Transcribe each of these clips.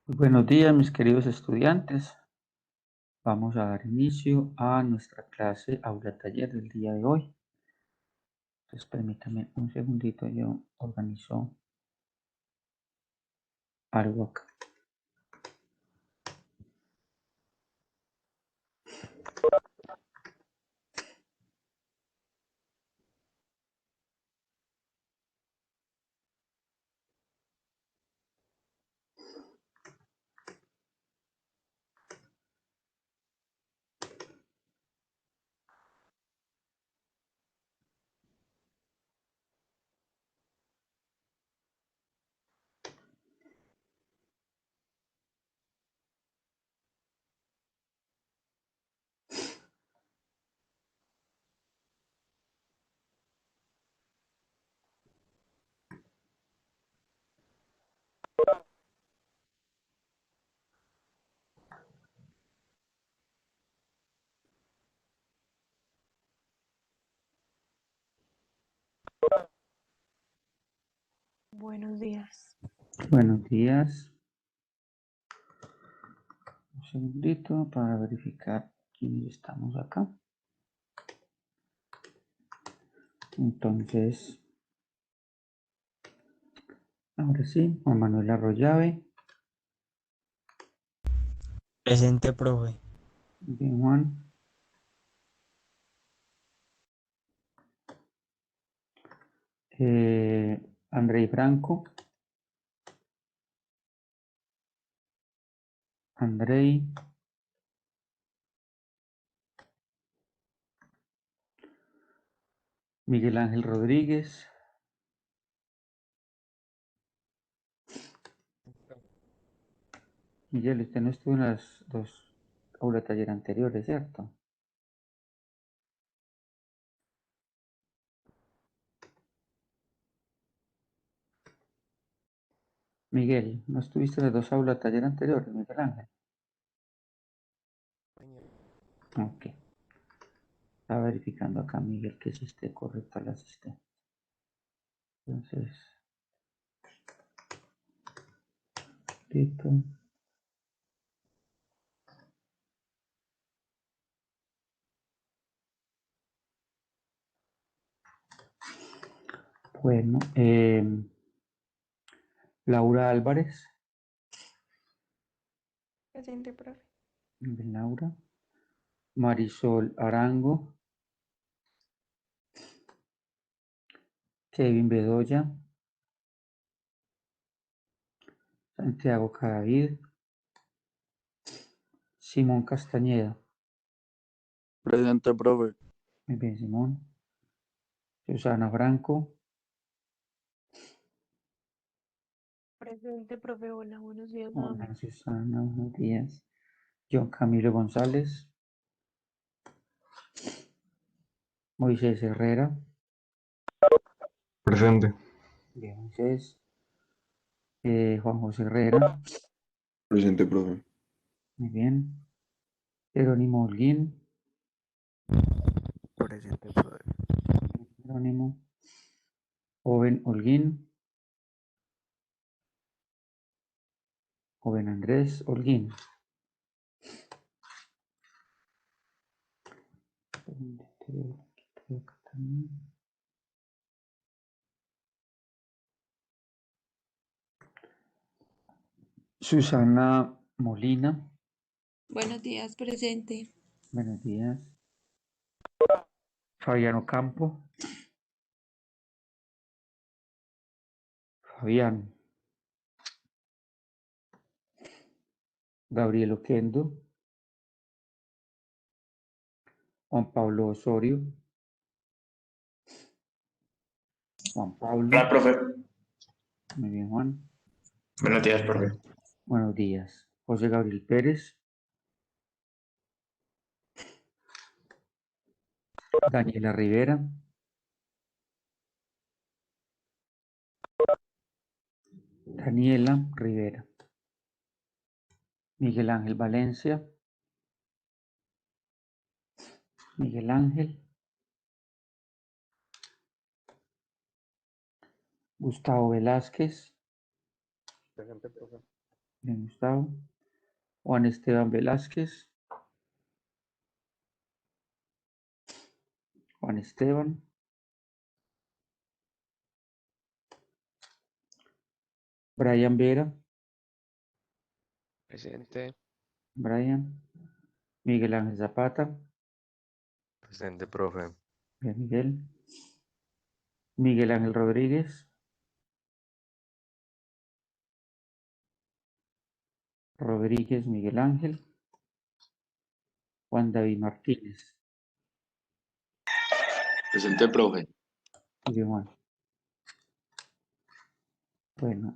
Muy buenos días, mis queridos estudiantes. Vamos a dar inicio a nuestra clase aula taller del día de hoy. Entonces, permítame un segundito, yo organizo algo acá. Buenos días. Buenos días. Un segundito para verificar quiénes estamos acá. Entonces, ahora sí, Juan Manuel Arroyave. Presente, profe. Bien, Juan. Andrei Franco. Andrei. Miguel Ángel Rodríguez. Miguel, usted no estuvo en las dos aula taller anteriores, ¿cierto? Miguel, ¿no estuviste en las dos aulas taller anteriores, Miguel Ángel? Ok. Está verificando acá, Miguel, que sí esté correcta la asistencia. Entonces, listo. Bueno, Laura Álvarez. Presente, profe. Bien, Laura. Marisol Arango. Kevin Bedoya. Santiago Cadavid. Simón Castañeda. Presente, profe. Muy bien, Simón. Susana Franco. Presente, profe. Hola, buenos días Hola, nuevamente. Susana, buenos días. John Camilo González. Moisés Herrera. Presente. Bien, Moisés. Juan José Herrera. Presente, profe. Muy bien. Jerónimo Holguín. Presente, profe. Jerónimo. Joven Holguín. Joven Andrés Holguín. Susana Molina. Buenos días, presente. Buenos días. Fabiano Campo. Fabián. Gabriel Oquendo. Juan Pablo Osorio. Juan Pablo. Hola, profe. Muy bien, Juan. Buenos días, profe. Buenos días. José Gabriel Pérez. Daniela Rivera. Daniela Rivera. Miguel Ángel Valencia. Miguel Ángel. Gustavo Velázquez. Presente, profe. Bien, Gustavo. Juan Esteban Velázquez. Juan Esteban. Brian Vera. Presente. Brian. Miguel Ángel Zapata. Presente, profe. Bien, Miguel. Miguel Ángel Rodríguez. Rodríguez Miguel Ángel. Juan David Martínez. Presente, profe. Muy bien, Juan. Bueno,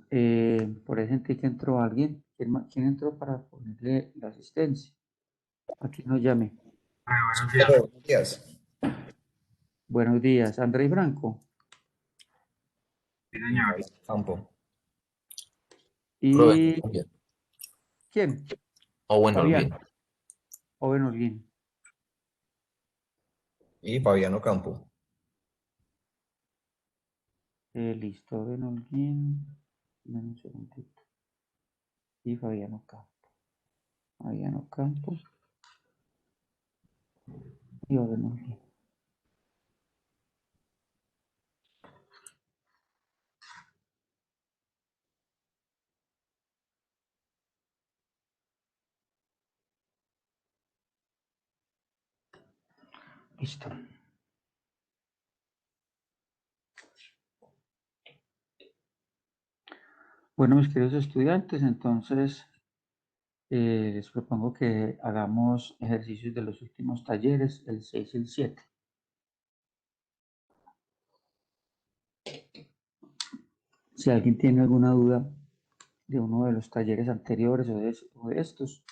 por ahí sentí que entró alguien. ¿Quién entró para ponerle la asistencia? Aquí nos llame. Buenos días. Buenos días, Andrés Branco. Y Fabián Campo. ¿Y Bien. quién? Bueno, Fabián. bien. Owen Holguín. Y Fabiano Campo. Listo, Owen Holguín. Dame un segundito. Y Fabiano Campo. Fabiano Campo. Y Owen Holguín. Listo. Bueno, mis queridos estudiantes, entonces les propongo que hagamos ejercicios de los últimos talleres, el 6 y el 7. Si alguien tiene alguna duda de uno de los talleres anteriores o de estos,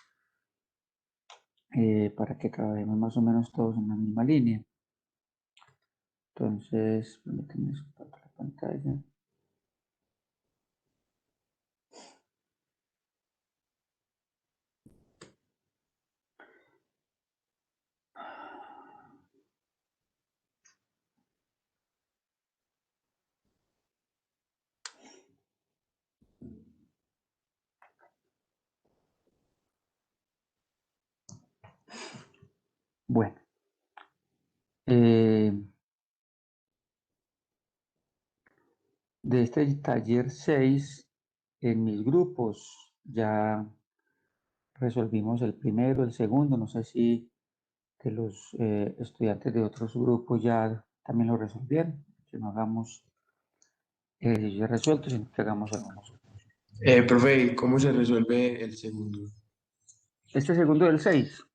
para que trabajemos más o menos todos en la misma línea. Entonces, permítanme compartir la pantalla. Bueno, de este taller 6, en mis grupos ya resolvimos el primero, el segundo. No sé si de los estudiantes de otros grupos ya también lo resolvieron. Que no hagamos ejercicios resueltos, sino que hagamos algunos. Profe, ¿cómo se resuelve el segundo? Este segundo del 6.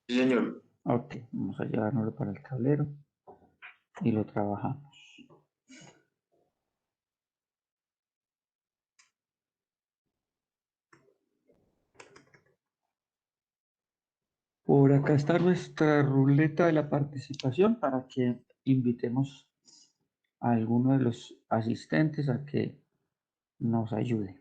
Sí, señor. Ok, vamos a llevárnoslo para el tablero y lo trabajamos. Por acá está nuestra ruleta de la participación para que invitemos a alguno de los asistentes a que nos ayude.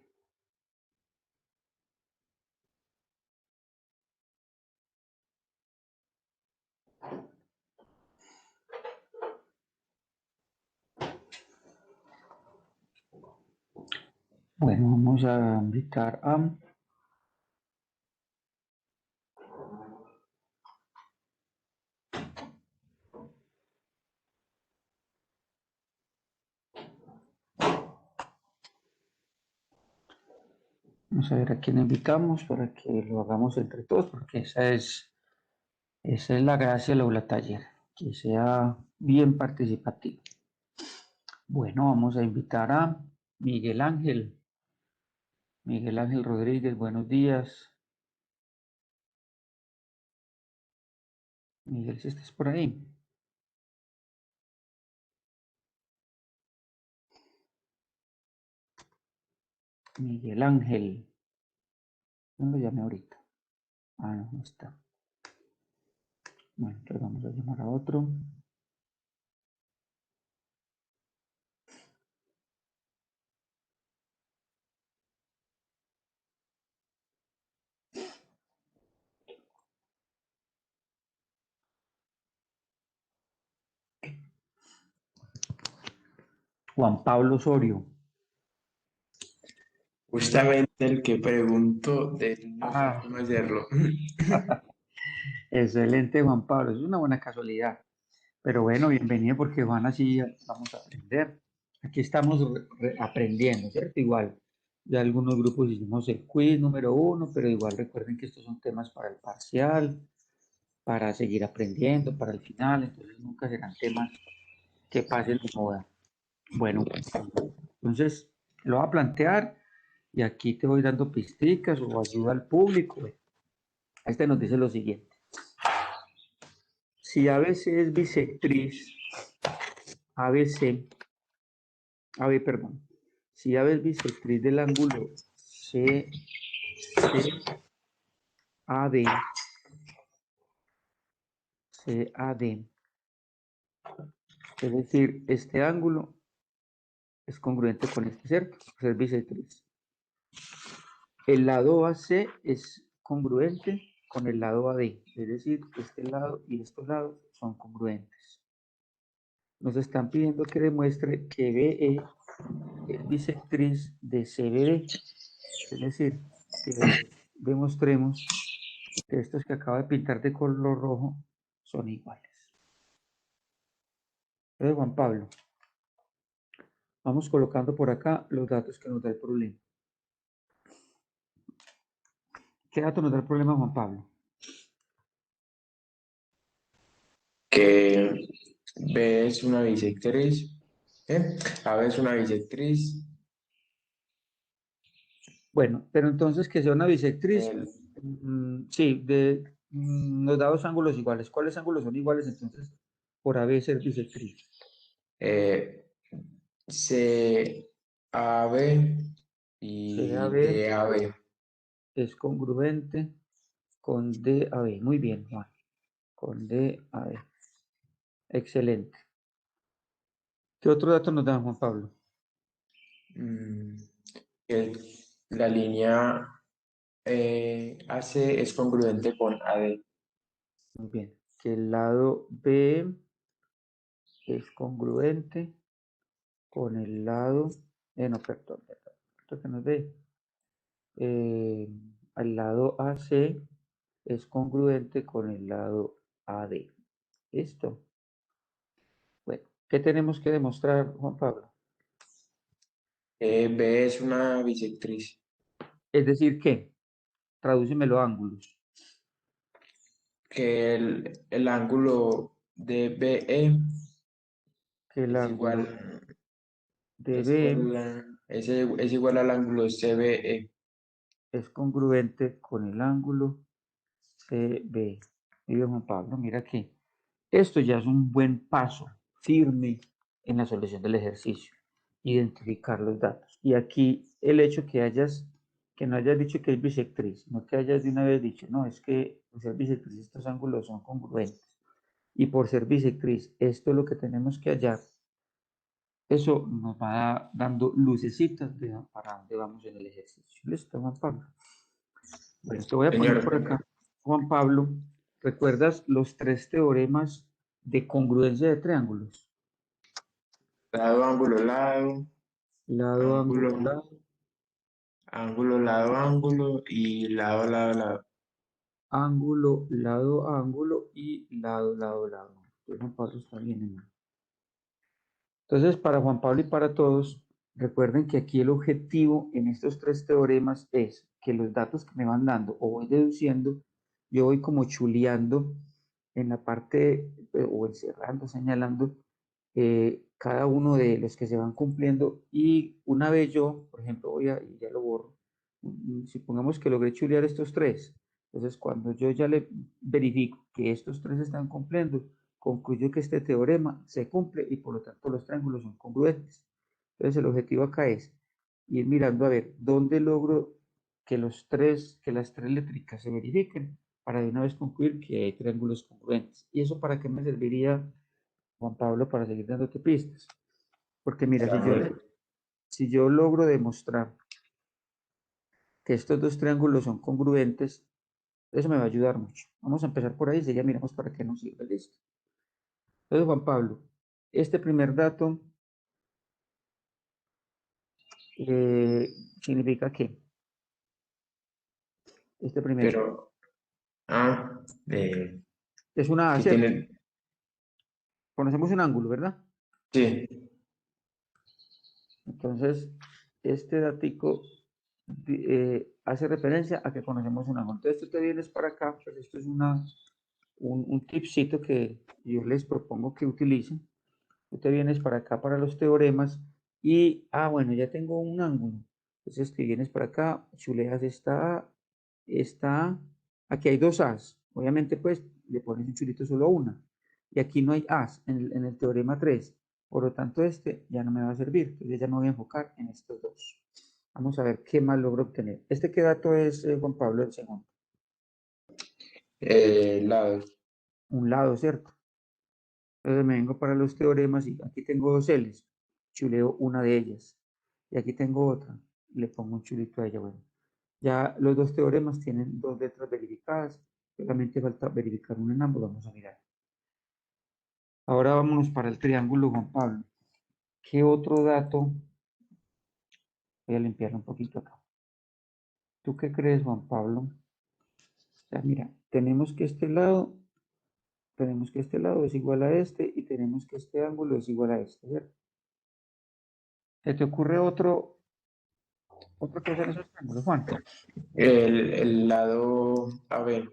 Bueno, vamos a invitar a vamos a ver a quién invitamos para que lo hagamos entre todos, porque esa es la gracia del aula taller, que sea bien participativo. Bueno, vamos a invitar a Miguel Ángel. Miguel Ángel Rodríguez, buenos días. Miguel, si estás por ahí. Miguel Ángel. No lo llamé ahorita. Ah, no, no está. Bueno, entonces vamos a llamar a otro. Juan Pablo Osorio. Justamente el que preguntó de no sé Ah, cómo hacerlo. excelente, Juan Pablo. Es una buena casualidad. Pero bueno, bienvenido porque Juan, así vamos a aprender. Aquí estamos aprendiendo, ¿cierto? Igual, ya algunos grupos hicimos el quiz número 1, pero igual recuerden que estos son temas para el parcial, para seguir aprendiendo, para el final, entonces nunca serán temas que pasen de moda. Bueno, entonces lo voy a plantear y aquí te voy dando pisticas o ayuda al público. Este nos dice lo siguiente. Si ABC es bisectriz, ABC, AB, perdón, si AB es bisectriz del ángulo CAD, CAD, es decir, este ángulo es congruente con este, ¿cierto? Pues es bisectriz. El lado AC es congruente con el lado AD, es decir, este lado y estos lados son congruentes. Nos están pidiendo que demuestre que BE es bisectriz de CBD, es decir, que demostremos que estos que acabo de pintar de color rojo son iguales. Entonces, Juan Pablo, vamos colocando por acá los datos que nos da el problema. ¿Qué dato nos da el problema, Juan Pablo? Que B es una bisectriz. A es una bisectriz. Bueno, pero entonces que sea una bisectriz, El- sí, nos da dos ángulos iguales. ¿Cuáles ángulos son iguales entonces por AB ser bisectriz? CAB y CAB DAB. es congruente con DAB. Muy bien, Juan. Con DAB. Excelente. ¿Qué otro dato nos da Juan Pablo? Mm, el- la línea AC es congruente con AD. Muy bien. Que el lado B es congruente con el lado, no, perdón, esto que nos ve. Al lado AC es congruente con el lado AD. ¿Listo? Bueno, ¿qué tenemos que demostrar, Juan Pablo? B es una bisectriz. Es decir, ¿qué? Tradúcemelo a ángulos. Que el ángulo de BE Que el es ángulo igual, de es B igual, es igual al ángulo CBE. es congruente con el ángulo CB. Y bien, Juan Pablo, mira que esto ya es un buen paso firme en la solución del ejercicio. Identificar los datos. Y aquí el hecho que no hayas dicho que es bisectriz, no que hayas de una vez dicho, no, es que por ser bisectriz estos ángulos son congruentes. Y por ser bisectriz, esto es lo que tenemos que hallar. Eso nos va dando lucecitas de para dónde vamos en el ejercicio. ¿Listo, Juan Pablo? Bueno, te voy a poner por Señor, acá, Juan Pablo. ¿Recuerdas los tres teoremas de congruencia de triángulos? lado, ángulo, lado, Lado, ángulo, ángulo, lado, ángulo, lado, ángulo y lado, lado, lado. ángulo, lado, ángulo y lado, lado, lado. Entonces, Juan Pablo está bien, hermano. Entonces, para Juan Pablo y para todos, recuerden que aquí el objetivo en estos tres teoremas es que los datos que me van dando o voy deduciendo, yo voy como chuleando en la parte o encerrando, señalando cada uno de los que se van cumpliendo y una vez yo, por ejemplo, y ya lo borro, supongamos que logré chulear estos tres, entonces cuando yo ya le verifico que estos tres están cumpliendo, concluyo que este teorema se cumple y por lo tanto los triángulos son congruentes. Entonces el objetivo acá es ir mirando a ver dónde logro que las tres létricas se verifiquen para de una vez concluir que hay triángulos congruentes. ¿Y eso para qué me serviría, Juan Pablo, para seguir dándote pistas? Porque mira, si yo logro demostrar que estos dos triángulos son congruentes, eso me va a ayudar mucho. Vamos a empezar por ahí, si ya miramos para qué nos sirve, listo. Entonces, Juan Pablo, este primer dato significa que este primero Pero, ah, es una A, que ¿cierto? tiene, Conocemos un ángulo, ¿verdad? sí, Entonces, este datico hace referencia a que conocemos un ángulo. Entonces, tú te vienes para acá, pues esto es un tipcito que yo les propongo que utilicen. Tú te vienes para acá para los teoremas y, bueno, ya tengo un ángulo. Entonces, te vienes para acá, chuleas esta A. Aquí hay dos A's. Obviamente, pues, le pones un chulito solo a una. Y aquí no hay A's en el teorema 3. Por lo tanto, este ya no me va a servir. Entonces, ya me voy a enfocar en estos dos. Vamos a ver qué más logro obtener. ¿Qué dato es, Juan Pablo, el segundo? lados. Un lado, ¿cierto? Entonces me vengo para los teoremas y aquí tengo dos L's. Chuleo una de ellas. Y aquí tengo otra. Le pongo un chulito a ella. Bueno, ya los dos teoremas tienen dos letras verificadas. Solamente falta verificar uno en ambos. Vamos a mirar. Ahora vámonos para el triángulo, Juan Pablo. ¿Qué otro dato? Voy a limpiar un poquito acá. ¿Tú qué crees, Juan Pablo? O sea, mira, tenemos que este lado es igual a este y tenemos que este ángulo es igual a este, ¿cierto? ¿Se te ocurre otro que hacer esos triángulos, Juan? El lado AB.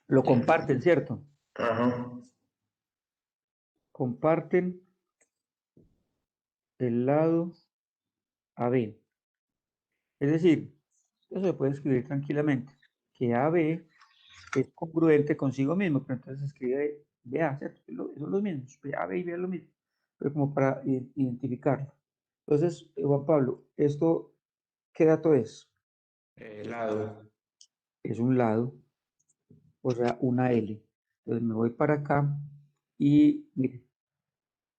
Lo comparten, ¿cierto? Ajá. Comparten el lado AB. Es decir, eso se puede escribir tranquilamente, que AB es congruente consigo mismo, pero entonces se escribe BA, ¿cierto? Son los mismos, AB y BA es lo mismo, pero como para identificarlo. Entonces, Juan Pablo, ¿esto qué dato es? Lado. Es un lado, o sea, una L. Entonces me voy para acá y, mire,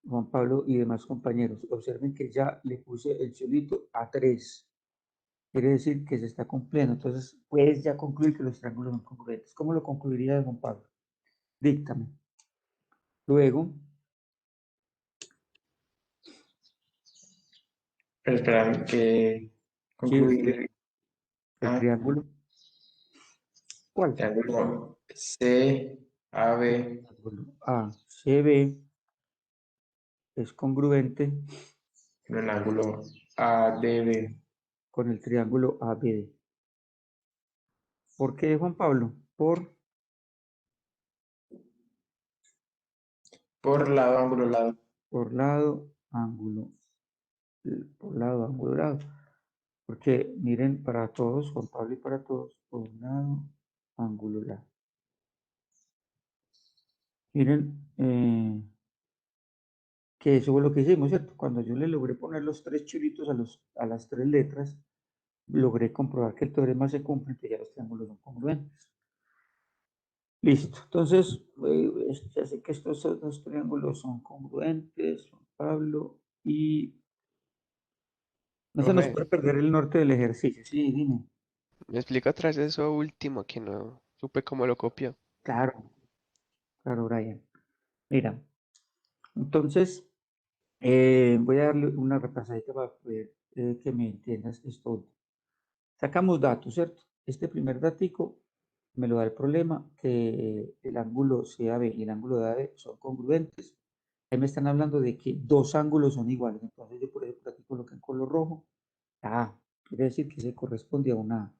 Juan Pablo y demás compañeros, observen que ya le puse el chulito a 3. Quiere decir que se está cumpliendo. Entonces, puedes ya concluir que los triángulos son congruentes. ¿Cómo lo concluiría Juan Pablo? Díctame. Luego, Pero espera, que sí, concluir. el Ah, triángulo. ¿Cuál? triángulo CAB Triángulo ACB es congruente con el ángulo ADB. con el triángulo ABD. ¿Por qué, Juan Pablo? Por lado, ángulo, lado. Por lado, ángulo, lado. Porque miren, para todos, Juan Pablo y para todos, por lado, ángulo, lado. Miren, que eso fue lo que hicimos, ¿cierto? Cuando yo le logré poner los tres chulitos a las tres letras, logré comprobar que el teorema se cumple, que ya los triángulos son congruentes. Listo. Entonces, ya sé que estos dos triángulos son congruentes, Juan Pablo, y no se nos Profe, puede perder el norte del ejercicio. Sí, dime. ¿me explica otra vez eso último que no supe cómo lo copió? Claro, claro, Brian. Mira, entonces, voy a darle una repasadita para poder que me entiendas esto último. Sacamos datos, ¿cierto? Este primer datico me lo da el problema que el ángulo CAB y el ángulo DAB son congruentes. Ahí me están hablando de que dos ángulos son iguales. Entonces yo por eso aquí coloqué en color rojo. Quiere decir que se corresponde a una A.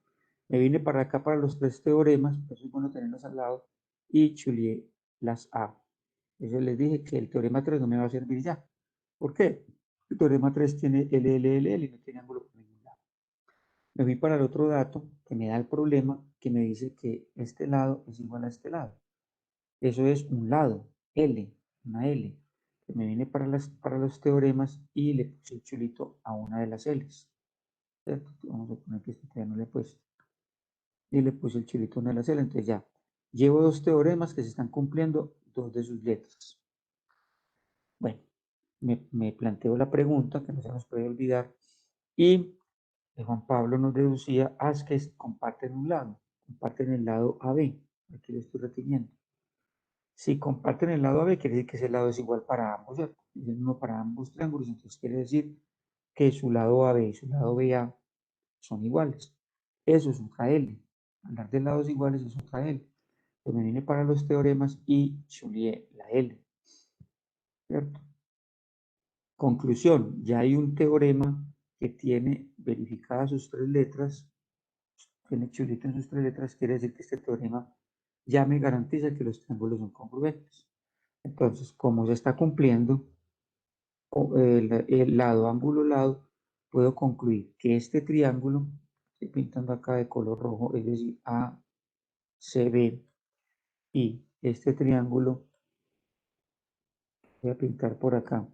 Me vine para acá para los tres teoremas, por eso es bueno tenerlos al lado, y chulié las A. Entonces les dije que el teorema 3 no me va a servir ya. ¿Por qué? El teorema 3 tiene LLL y no tiene ángulo por ningún lado. Me fui para el otro dato que me da el problema, que me dice que este lado es igual a este lado. Eso es un lado, L, una L. Me vine para los teoremas y le puse el chulito a una de las L's. ¿Cierto? Vamos a poner que este todavía no le he puesto. Y le puse el chulito a una de las L. Entonces ya, llevo dos teoremas que se están cumpliendo, dos de sus letras. Bueno, me planteo la pregunta que no se nos puede olvidar. Y Juan Pablo nos deducía, es que comparten un lado, comparten el lado AB. Aquí lo estoy reteniendo. Si comparten el lado AB, quiere decir que ese lado es igual para ambos, ¿cierto? Es el mismo para ambos triángulos, entonces quiere decir que su lado AB y su lado BA son iguales. Eso es otra L. Hablar de lados iguales es otra L. Pues me vine para los teoremas y chulié la L. ¿Cierto? Conclusión, ya hay un teorema que tiene verificadas sus tres letras, tiene chulito en sus tres letras, quiere decir que este teorema ya me garantiza que los triángulos son congruentes. Entonces, como se está cumpliendo el lado, ángulo, lado, puedo concluir que este triángulo, estoy pintando acá de color rojo, es decir, ACB, y este triángulo, voy a pintar por acá,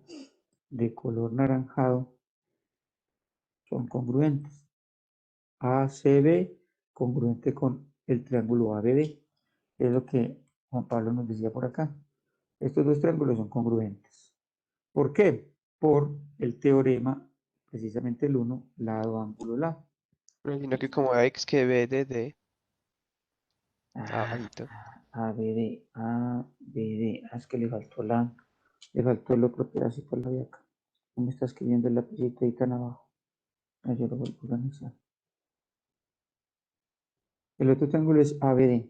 de color naranjado, son congruentes. ACB congruente con el triángulo ABD. Es lo que Juan Pablo nos decía por acá. Estos dos triángulos son congruentes. ¿Por qué? Por el teorema, precisamente el 1, lado, ángulo, lado. Me imagino que como X que B de D, Ah, abajito. ABD, ABD. Es que le faltó el otro pedacito de acá. ¿Cómo está escribiendo el lapicito ahí tan abajo? Yo lo voy a organizar. El otro triángulo es ABD.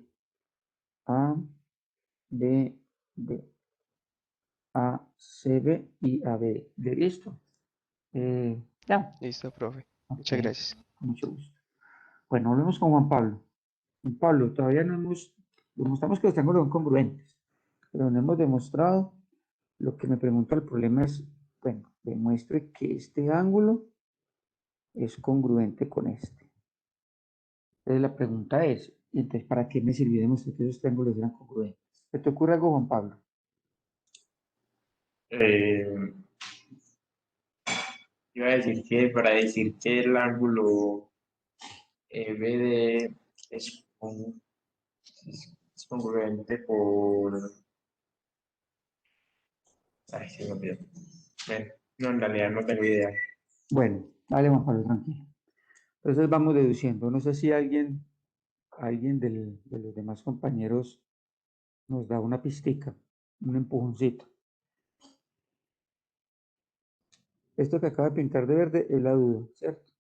ABD. ACB y ABD. ¿De listo? Ya. Listo, profe. Ok, Muchas gracias. con mucho gusto. Bueno, volvemos con Juan Pablo. Juan Pablo, todavía no demostramos que los triángulos son congruentes, pero no hemos demostrado. Lo que me pregunta el problema es, bueno, demuestre que este ángulo es congruente con este. Entonces la pregunta es, entonces, ¿para qué me sirvió demostrar que esos triángulos eran congruentes? ¿Se te ocurre algo, Juan Pablo? Eh, Iba a decir que para decir que el ángulo BD es, es congruente por... Ay, se me olvidó. Bueno, no, en realidad no tengo idea. Bueno, dale, Juan Pablo, tranquilo. Entonces vamos deduciendo. No sé si alguien de los demás compañeros nos da una pistica, un empujoncito. Esto que acaba de pintar de verde es la duda, ¿cierto?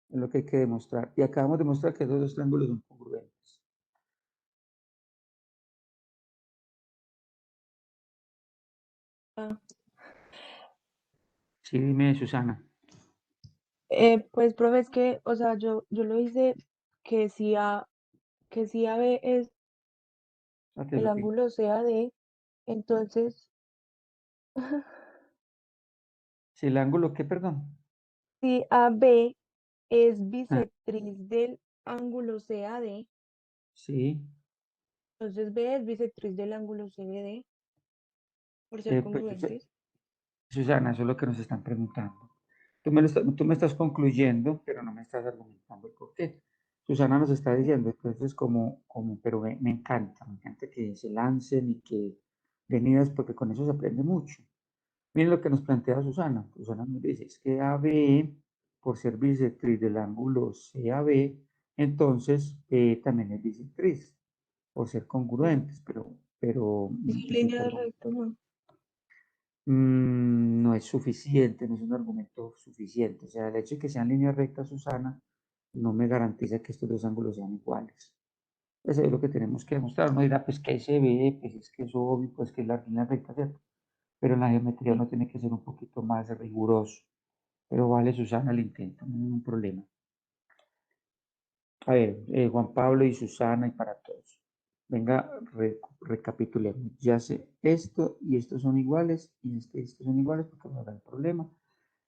Es lo que hay que demostrar. Y acabamos de mostrar que esos dos triángulos son congruentes. Ah, Sí, dime, Susana. pues, profe, es que, o sea, yo lo hice que que si AB es Espérate, el lo que- ángulo CAD, entonces, Si el ángulo, ¿qué, perdón? si AB es Ah, bisectriz del ángulo CAD, sí. entonces B es bisectriz del ángulo CBD, por ser Pues, congruentes. Susana, eso es lo que nos están preguntando. Tú me estás concluyendo, pero no me estás argumentando el por qué. Susana nos está diciendo, entonces, pero me encanta que se lancen y que venidas, porque con eso se aprende mucho. Miren lo que nos plantea Susana. Susana nos dice, es que AB, por ser bisectriz del ángulo CAB, entonces también es bisectriz, por ser congruentes, Es línea de recto, ¿no? no es suficiente, no es un argumento suficiente. O sea, el hecho de que sean líneas rectas, Susana, no me garantiza que estos dos ángulos sean iguales. Eso es lo que tenemos que demostrar. Uno dirá, pues que se ve, pues es que es obvio, pues que es la línea recta, ¿cierto? Pero en la geometría Sí. uno tiene que ser un poquito más riguroso. Pero vale, Susana, el intento, no hay ningún problema. A ver, Juan Pablo y Susana y para todos. Venga, recapitulemos. Ya sé, esto y estos son iguales y estos son iguales porque no da el problema.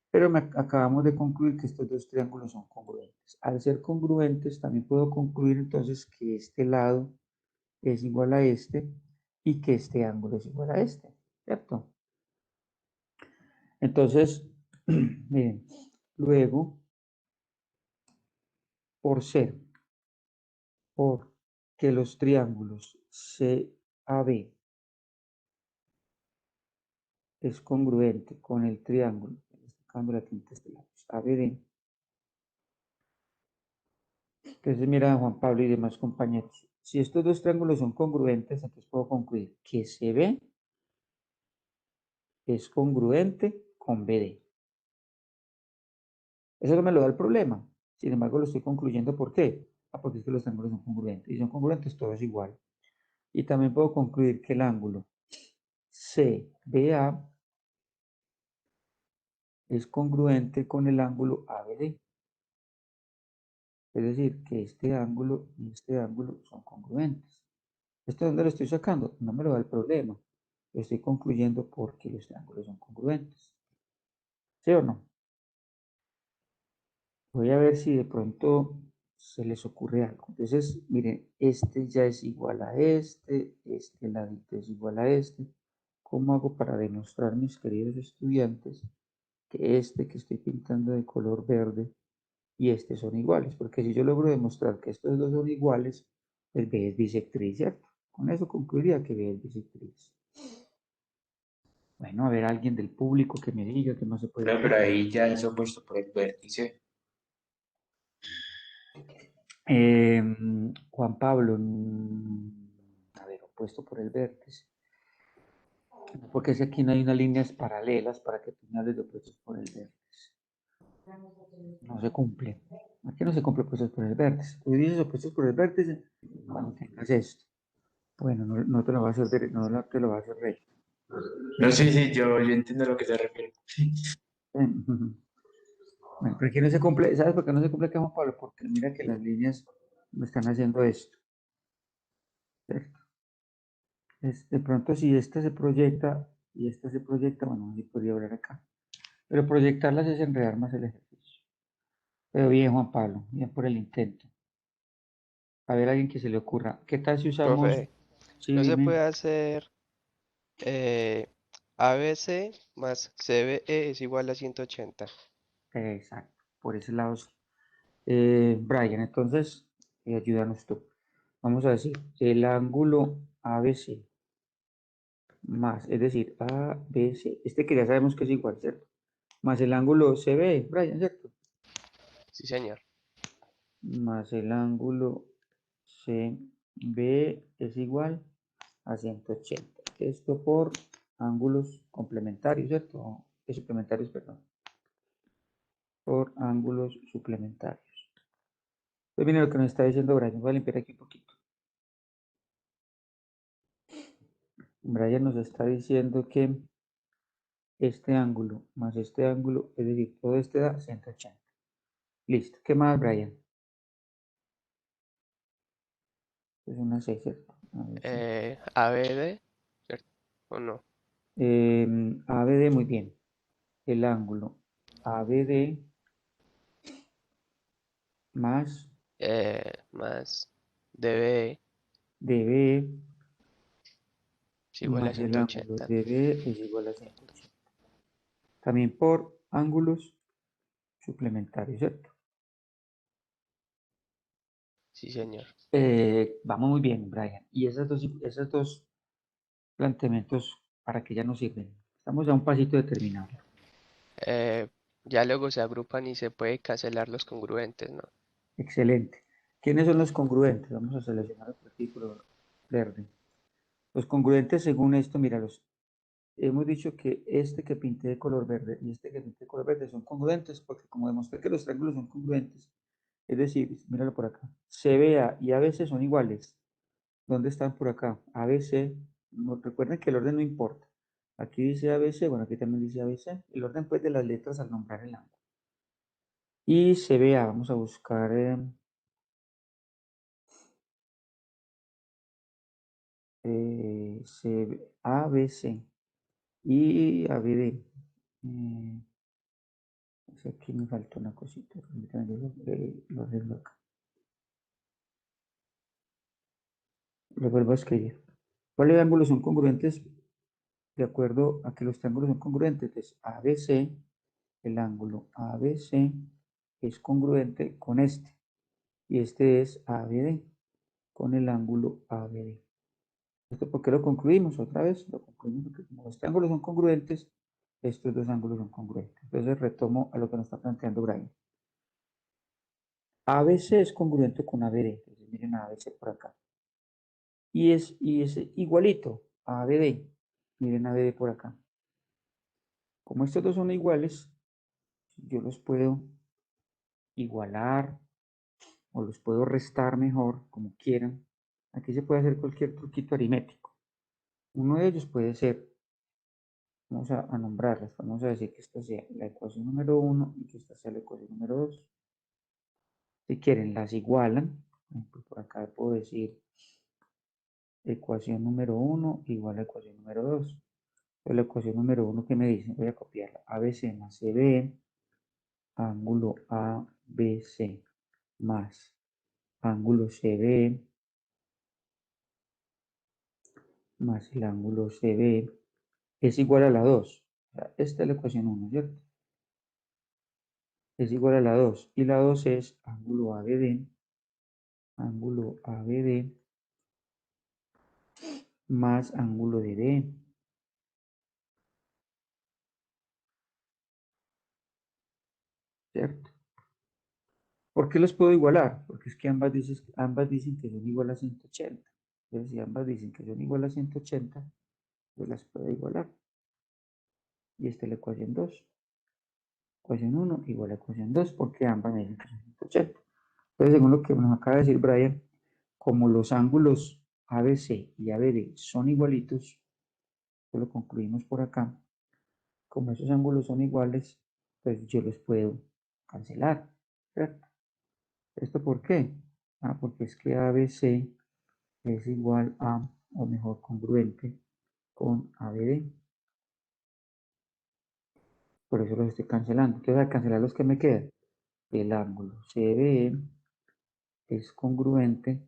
Pero acabamos de concluir que estos dos triángulos son congruentes. Al ser congruentes, también puedo concluir entonces que este lado es igual a este y que este ángulo es igual a este, ¿cierto? Entonces, miren, luego, por ser, porque los triángulos CAB es congruente con el triángulo, estoy sacando la tinta este lado, ABD. Entonces, mira, Juan Pablo y demás compañeros, si estos dos triángulos son congruentes, entonces puedo concluir que CB es congruente con BD. Eso no me lo da el problema. Sin embargo, lo estoy concluyendo. ¿Por qué? Porque es que los triángulos son congruentes. Y son congruentes, todo es igual. Y también puedo concluir que el ángulo CBA es congruente con el ángulo ABD. Es decir, que este ángulo y este ángulo son congruentes. ¿Esto dónde lo estoy sacando? No me lo da el problema. Lo estoy concluyendo porque los triángulos son congruentes. ¿Sí o no? Voy a ver si de pronto se les ocurre algo. Entonces, miren, este ya es igual a este ladito es igual a este. ¿Cómo hago para demostrar, mis queridos estudiantes, que este que estoy pintando de color verde y este son iguales? Porque si yo logro demostrar que estos dos son iguales, pues B es bisectriz, ¿cierto? Con eso concluiría que B es bisectriz. Bueno, a ver, alguien del público que me diga que no se puede No, hacer. pero ahí ya es opuesto por el vértice. Juan Pablo, a ver, opuesto por el vértice. Porque es que aquí no hay unas líneas paralelas para que tú me hables de opuestos por el vértice. No se cumple. Aquí no se cumple opuestos por el vértice. Tú dices opuestos por el vértice cuando tengas esto. Bueno, no te lo va a hacer, no te lo va a hacer recto. No, sí, sí, yo entiendo a lo que se refiere. Bueno, pero aquí no se cumple, ¿sabes por qué no se cumple acá, Juan Pablo? Porque mira que las líneas me están haciendo esto, ¿cierto? De pronto si esta se proyecta y esta se proyecta, bueno, sí podría hablar acá. Pero proyectarlas es enredar más el ejercicio. Pero bien, Juan Pablo, bien por el intento. A ver, a alguien que se le ocurra. ¿Qué tal si usamos? Profe, Sí, no se dime. puede hacer eh, ABC más CBE es igual a 180. Exacto, por ese lado sí. Brian, entonces, ayúdanos tú. Vamos a decir, el ángulo ABC más, es decir, ABC, este que ya sabemos que es igual, ¿cierto? Más el ángulo CB, Brian, ¿cierto? Sí, señor. Más el ángulo CB es igual a 180. Esto por ángulos complementarios, ¿cierto? Suplementarios, perdón. Por ángulos suplementarios. Pues miren lo que nos está diciendo Brian. Voy a limpiar aquí un poquito. Brian nos está diciendo que este ángulo más este ángulo, es decir, todo este da 180. Listo. ¿Qué más, Brian? Es una 6, ¿cierto? A ver, sí. ABD, ¿cierto? ¿O no? ABD, muy bien. El ángulo ABD más Más DBE DBE es igual a más el ángulo 180. DBE es igual a 180. También por ángulos suplementarios, ¿cierto? Sí, señor. Vamos muy bien, Brian. Y esos dos planteamientos, ¿para qué ya nos sirven? Estamos a un pasito de terminarlo. Eh, ya luego se agrupan y se puede cancelar los congruentes, ¿no? Excelente. ¿Quiénes son los congruentes? Vamos a seleccionar el artículo verde. Los congruentes, según esto, míralos. Hemos dicho que este que pinté de color verde y este que pinté de color verde son congruentes porque como demostré que los triángulos son congruentes, es decir, míralo por acá, CBA y ABC son iguales. ¿Dónde están por acá? ABC, recuerden que el orden no importa. Aquí dice ABC, bueno, aquí también dice ABC. El orden pues de las letras al nombrar el ángulo. Y CBA, vamos a buscar ABC y ABD. Aquí me falta una cosita, permítanme, lo arreglo acá. Lo vuelvo a escribir. ¿Cuáles ángulos son congruentes? De acuerdo a que los triángulos son congruentes, entonces ABC, el ángulo ABC es congruente con este, y este es ABD, con el ángulo ABD. ¿Esto por qué lo concluimos? Otra vez, lo concluimos porque como los triángulos son congruentes, estos dos ángulos son congruentes. Entonces retomo a lo que nos está planteando Brian. ABC es congruente con ABD, entonces miren ABC por acá. Y es igualito a ABD, miren ABD por acá. Como estos dos son iguales, yo los puedo igualar o los puedo restar mejor, como quieran. Aquí se puede hacer cualquier truquito aritmético. Uno de ellos puede ser, vamos a nombrarlas, vamos a decir que esta sea la ecuación número 1 y que esta sea la ecuación número 2. Si quieren, las igualan. Por acá puedo decir ecuación número 1 igual a ecuación número 2. Entonces, la ecuación número 1, ¿qué me dice? Voy a copiarla. ABC más CB, ángulo ABC más ángulo CB más el ángulo CB es igual a la 2. O sea, esta es la ecuación 1, ¿cierto? Es igual a la 2. Y la 2 es ángulo ABD más ángulo DB. ¿Cierto? ¿Por qué los puedo igualar? Porque es que ambas dicen que son igual a 180. Entonces, si ambas dicen que son igual a 180, yo las puedo igualar. Y esta es la ecuación 2. Ecuación 1 igual a ecuación 2, porque ambas me dicen que son 180. Entonces, según lo que nos acaba de decir Brian, como los ángulos ABC y ABD son igualitos, eso lo concluimos por acá, como esos ángulos son iguales, pues yo los puedo cancelar, ¿cierto? ¿Esto por qué? Porque es que ABC es igual a, o mejor, congruente con ABD. Por eso los estoy cancelando. Entonces, al cancelar los que me quedan, el ángulo CBE es congruente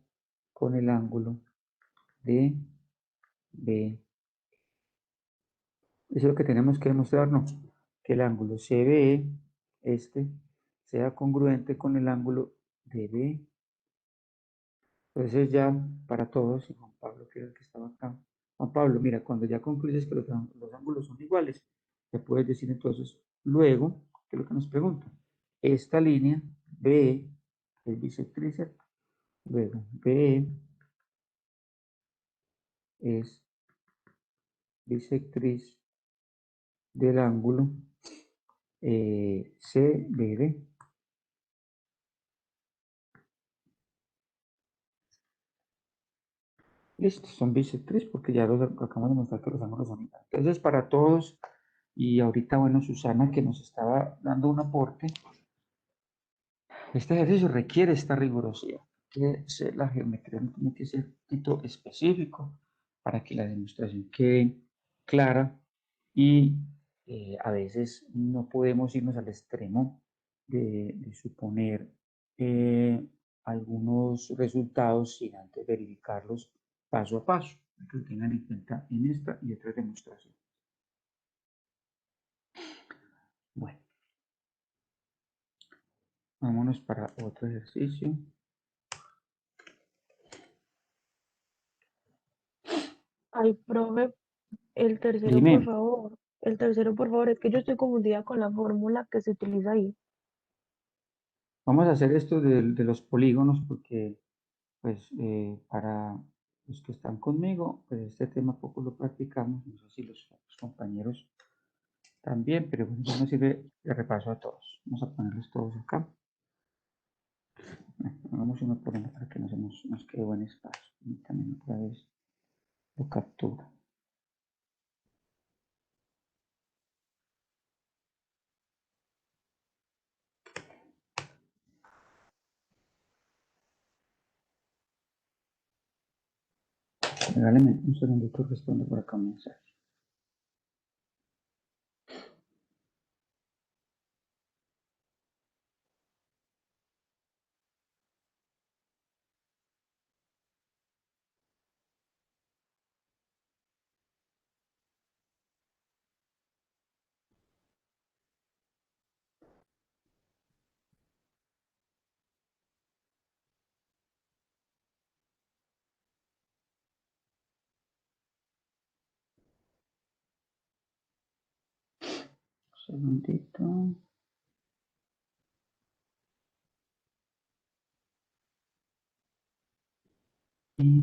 con el ángulo DB. Eso es lo que tenemos que demostrarnos, que el ángulo CBE, este, sea congruente con el ángulo DB. Entonces ya para todos, y Juan Pablo, que era el que estaba acá. Juan Pablo, mira, cuando ya concluyes que los ángulos son iguales, te puedes decir entonces, luego, ¿qué es lo que nos pregunta? Esta línea BE es bisectriz, ¿cierto? Luego, BE es bisectriz del ángulo CBD. Listo, son bisectriz porque ya los acabamos de mostrar que los ángulos son iguales. Entonces, para todos, y ahorita, bueno, Susana, que nos estaba dando un aporte, este ejercicio requiere esta rigurosidad. La geometría no tiene que ser un poquito específico para que la demostración quede clara y a veces no podemos irnos al extremo de suponer algunos resultados sin antes verificarlos paso a paso, que lo tengan en cuenta en esta y otras demostraciones. Bueno, vámonos para otro ejercicio. Ay, profe, el tercero, por Dime, favor. El tercero, por favor, es que yo estoy confundida con la fórmula que se utiliza ahí. vamos a hacer esto de los polígonos porque, pues, para los que están conmigo, pues este tema poco lo practicamos, no sé si los compañeros también, pero bueno, ya nos sirve de repaso a todos. Vamos a ponerlos todos acá. Hagamos uno por uno para que nos quede buen espacio. Y también otra vez lo capturo. Regáleme un segundito, respondo por acá un mensaje. Un segundito. Y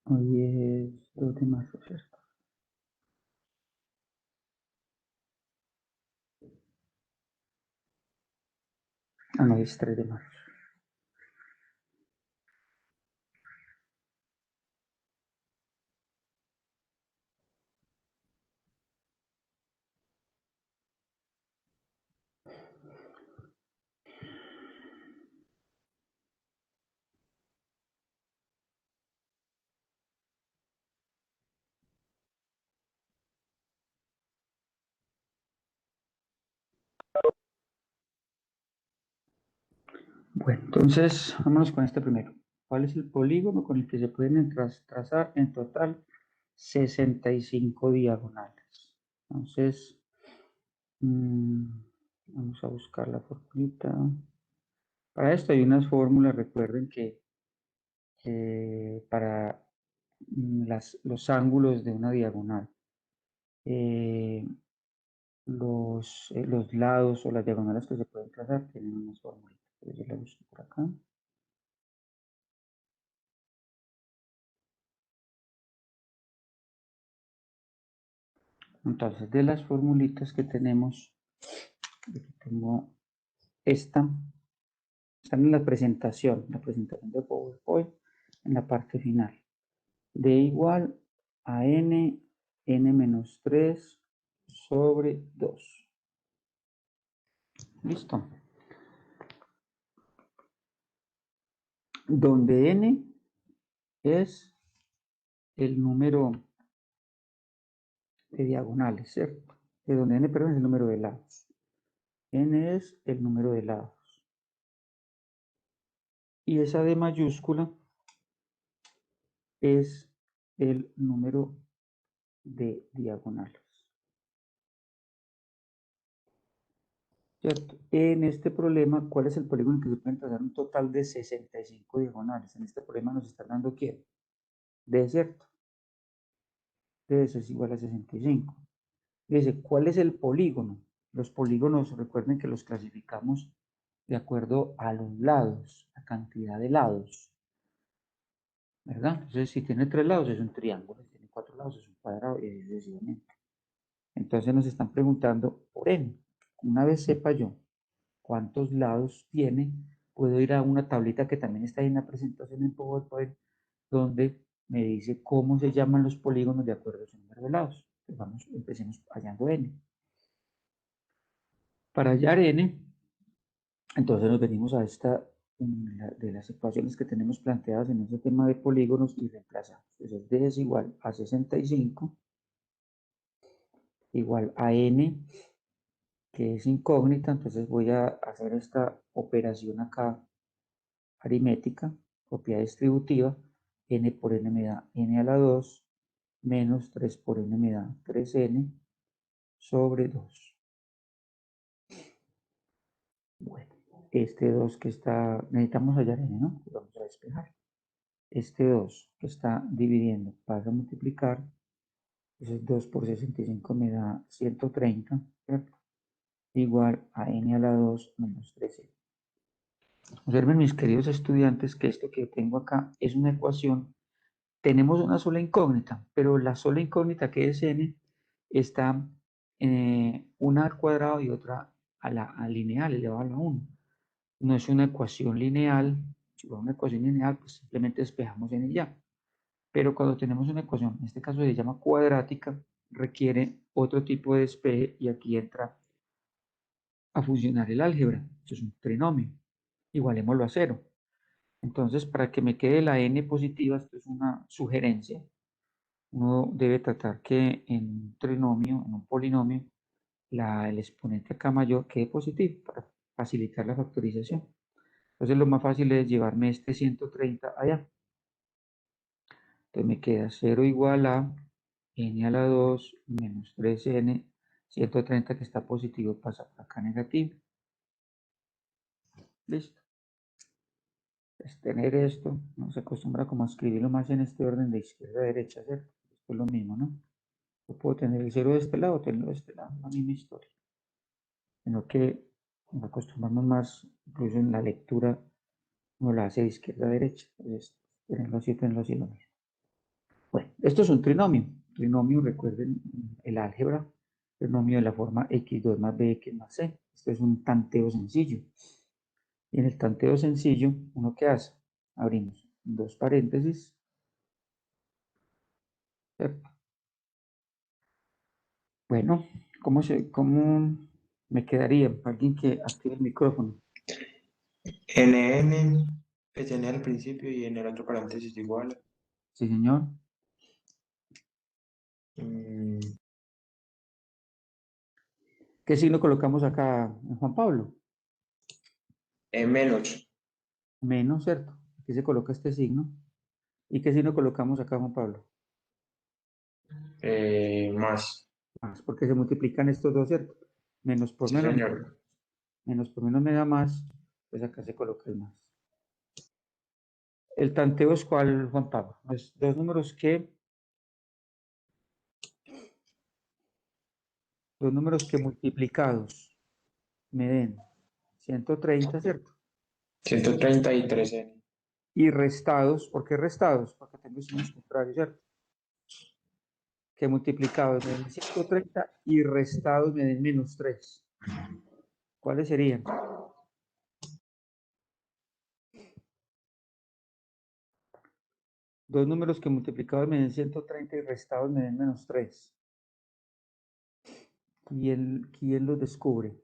hoy es 2 de marzo, ¿cierto? Ah, no, es 3 de marzo. Bueno, entonces vámonos con este primero. ¿Cuál es el polígono con el que se pueden trazar en total 65 diagonales? Entonces, vamos a buscar la formulita. Para esto hay unas fórmulas, recuerden que para los ángulos de una diagonal, los lados o las diagonales que se pueden trazar tienen unas formulitas. Entonces yo la busco por acá. Entonces, de las formulitas que tenemos, aquí tengo esta, están en la presentación de PowerPoint, en la parte final. D igual a n menos 3 sobre 2. ¿Listo? Donde n es el número de diagonales, ¿cierto? De donde n, perdón, es el número de lados. N es el número de lados. Y esa D mayúscula es el número de diagonales. ¿Cierto? En este problema, ¿cuál es el polígono en que se pueden trazar un total de 65 diagonales? En este problema nos está dando ¿quién? D, ¿cierto? D es igual a 65. Dice, ¿cuál es el polígono? Los polígonos, recuerden que los clasificamos de acuerdo a los lados, la cantidad de lados, ¿verdad? Entonces, si tiene 3 lados es un triángulo, si tiene 4 lados es un cuadrado y así sucesivamente. Entonces nos están preguntando por n. Una vez sepa yo cuántos lados tiene, puedo ir a una tablita que también está ahí en la presentación en PowerPoint, donde me dice cómo se llaman los polígonos de acuerdo a su número de lados. Entonces vamos, empecemos hallando n. Para hallar n, entonces nos venimos a esta de las ecuaciones que tenemos planteadas en este tema de polígonos y reemplazamos. Entonces d es igual a 65 igual a n, que es incógnita, entonces voy a hacer esta operación acá aritmética, propiedad distributiva, n por n me da n a la 2, menos 3 por n me da 3n sobre 2. Bueno, este 2 que está, necesitamos hallar n, ¿no? Vamos a despejar. Este 2 que está dividiendo pasa a multiplicar, entonces 2 por 65 me da 130, ¿cierto? Igual a n a la 2 menos 3n. Observen, mis queridos estudiantes, que esto que tengo acá es una ecuación. Tenemos una sola incógnita, pero la sola incógnita que es n está una al cuadrado y otra a la lineal elevado a la 1. No es una ecuación lineal. Si fuera una ecuación lineal, pues simplemente despejamos n y ya. Pero cuando tenemos una ecuación, en este caso se llama cuadrática, requiere otro tipo de despeje y aquí entra a funcionar el álgebra. Esto es un trinomio. Igualémoslo a 0. Entonces, para que me quede la n positiva, esto es una sugerencia. Uno debe tratar que en un trinomio, en un polinomio, el exponente acá mayor quede positivo para facilitar la factorización. Entonces, lo más fácil es llevarme este 130 allá. Entonces, me queda 0 igual a n a la 2 menos 3n, 130 que está positivo pasa por acá negativo. Listo. Pues tener esto, no se acostumbra como a escribirlo más en este orden de izquierda a derecha, ¿cierto? Esto es lo mismo, ¿no? Yo puedo tener el 0 de este lado, tenerlo de este lado, la misma historia. Sino que nos acostumbramos más, incluso en la lectura, no la hace de izquierda a derecha. Entonces, tenerlo así lo mismo. Bueno, esto es un trinomio. Trinomio, recuerden el álgebra, trinomio de la forma x2 más bx más c. Esto es un tanteo sencillo. Y en el tanteo sencillo, ¿uno qué hace? Abrimos dos paréntesis, ¿cierto? Bueno, ¿cómo me quedaría? Alguien que active el micrófono. NN, que tiene al principio y en el otro paréntesis igual. Sí, señor. Mm, ¿Qué signo colocamos acá, Juan Pablo? menos, Menos, ¿cierto? Aquí se coloca este signo. ¿Y qué signo colocamos acá, Juan Pablo? más. Más, porque se multiplican estos dos, ¿cierto? Menos por Sí, menos, señor. menos por menos me da más, pues acá se coloca el más. El tanteo es cuál, Juan Pablo. Los dos números que multiplicados me den 130, ¿cierto? 133N. Y restados, ¿por qué restados? Porque tengo signos contrarios, ¿cierto? Que multiplicados me den 130 y restados me den menos 3. ¿Cuáles serían? Dos números que multiplicados me den 130 y restados me den menos 3. ¿Quién los descubre?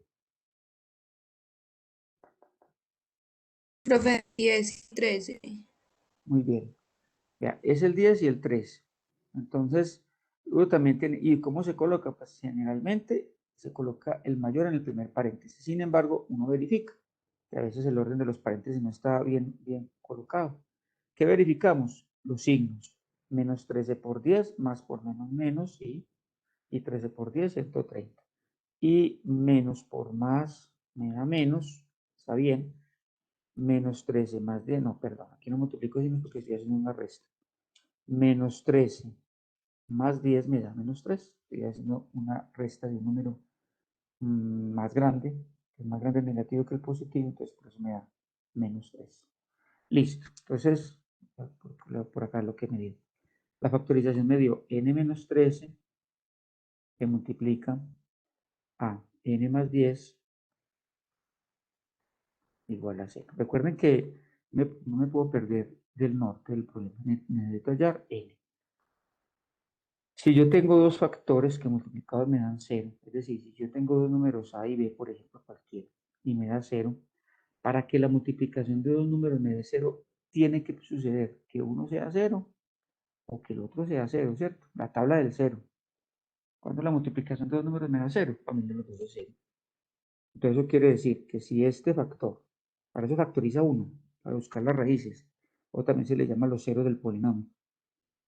Profe, 10 y 13. Muy bien. Ya, es el 10 y el 3. Entonces, luego también tiene, ¿y cómo se coloca? Pues generalmente se coloca el mayor en el primer paréntesis. Sin embargo, uno verifica que a veces el orden de los paréntesis no está bien colocado. ¿Qué verificamos? Los signos. Menos 13 por 10, más por menos menos, y 13 por 10, 130. Y menos por más me da menos, está bien. Menos 13 más 10, no, perdón, aquí no multiplico signos porque estoy haciendo una resta. Menos 13 más 10 me da menos 3. Estoy haciendo una resta de un número más grande, que es más grande el negativo que el positivo, entonces por eso me da menos 3. Listo. Entonces, por acá lo que me dio. La factorización me dio n menos 13 que multiplica a n más 10 igual a 0. Recuerden que no me puedo perder del norte del problema. Necesito hallar n. Si yo tengo dos factores que multiplicados me dan 0, es decir, si yo tengo dos números a y b, por ejemplo, cualquiera, y me da 0, para que la multiplicación de dos números me dé 0, tiene que suceder que uno sea 0 o que el otro sea 0, ¿cierto? La tabla del 0. Cuando la multiplicación de dos números me da 0, también de los dos es 0. Entonces eso quiere decir que si este factor, para eso factoriza 1, para buscar las raíces, o también se le llama los ceros del polinomio.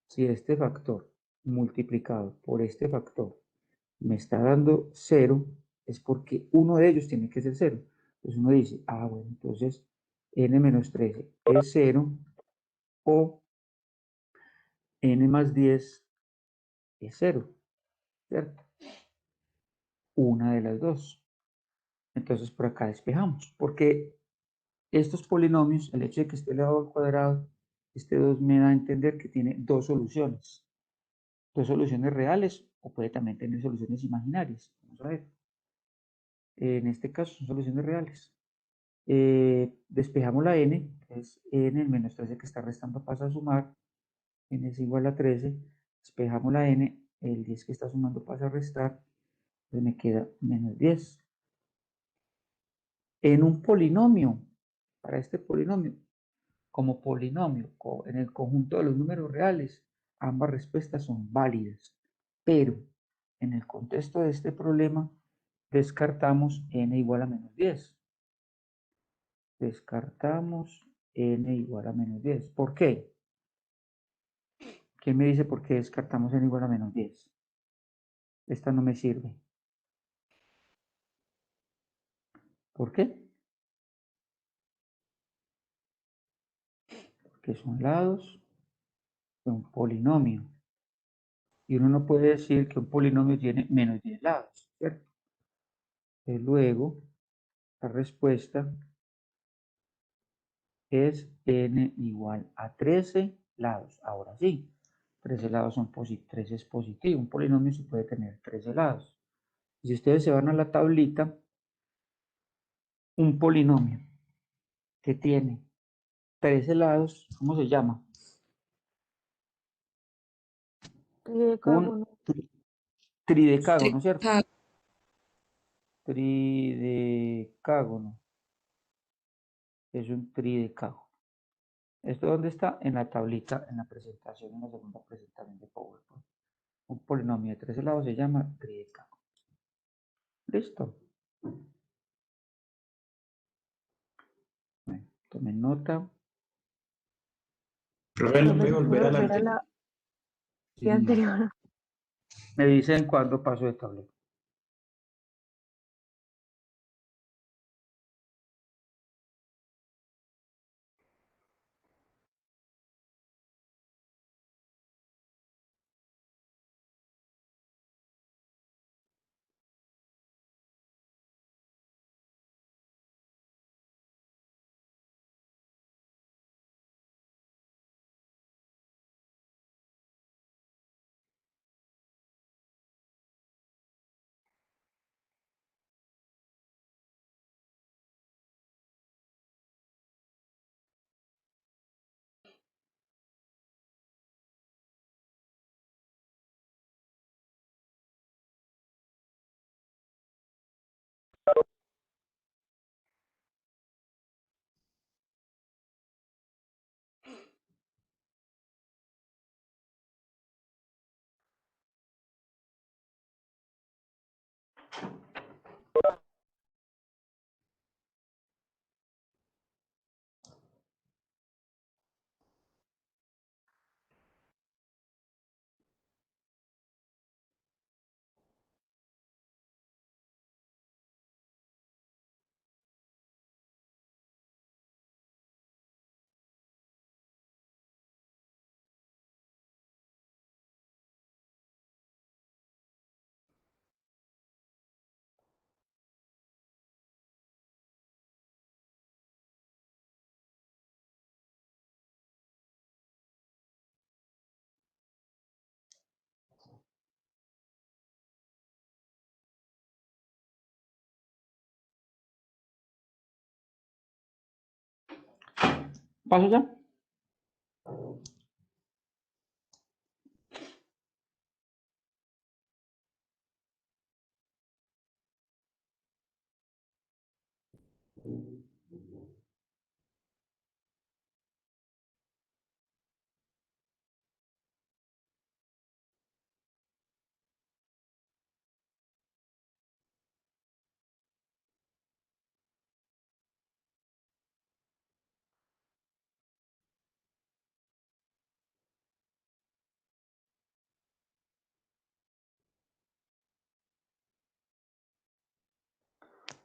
Si este factor multiplicado por este factor me está dando 0, es porque uno de ellos tiene que ser 0. Entonces uno dice, bueno, entonces n menos 13 es 0 o n más 10 es 0, ¿cierto? Una de las dos. Entonces por acá despejamos, porque estos polinomios, el hecho de que esté elevado al cuadrado, este 2 me da a entender que tiene dos soluciones reales o puede también tener soluciones imaginarias. Vamos a ver. En este caso son soluciones reales. Despejamos la n, que es n, el menos 13 que está restando pasa a sumar, n es igual a 13, despejamos la n, el 10 que está sumando pasa a restar, entonces me queda menos 10. En un polinomio, para este polinomio, como polinomio, en el conjunto de los números reales, ambas respuestas son válidas, pero en el contexto de este problema, descartamos n igual a menos 10. Descartamos n igual a menos 10. ¿Por qué? ¿Quién me dice por qué descartamos n igual a menos 10? Esta no me sirve. ¿Por qué? Porque son lados de un polinomio. Y uno no puede decir que un polinomio tiene menos 10 lados, ¿cierto? Y luego, la respuesta es n igual a 13 lados. Ahora sí. 13 lados son 3 es positivo. Un polinomio se puede tener 13 lados. Si ustedes se van a la tablita, un polinomio que tiene 13 lados, ¿cómo se llama? Tridecágono. Un tridecágono, ¿cierto? Tricá- Tridecágono. Es un tridecágono. ¿Esto dónde está? En la tablita, en la presentación, en la segunda presentación de PowerPoint. Un polinomio de 13 lados se llama tridecágono. ¿Listo? Bueno, tomen nota. Profe, ¿lo Profe, puede ¿se volver puede volver a adelante? la Sí, clase señor. anterior? Me dicen cuándo paso de tableta. ¿Paso ya?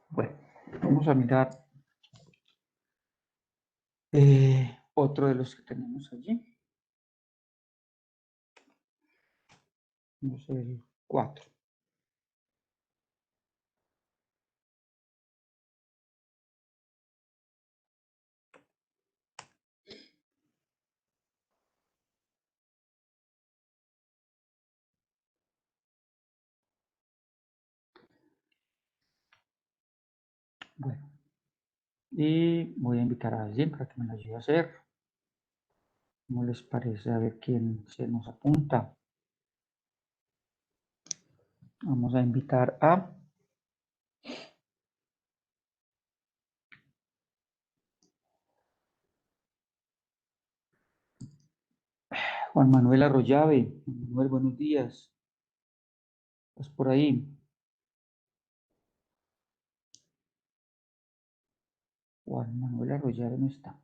Bueno, vamos a mirar otro de los que tenemos allí. Vamos a ver el 4. Bueno, y voy a invitar a alguien para que me lo ayude a hacer. ¿Cómo les parece? A ver quién se nos apunta. Vamos a invitar a Juan Manuel Arroyave. Juan Manuel, buenos días. ¿Estás por ahí? Juan Manuel Arroyave no está.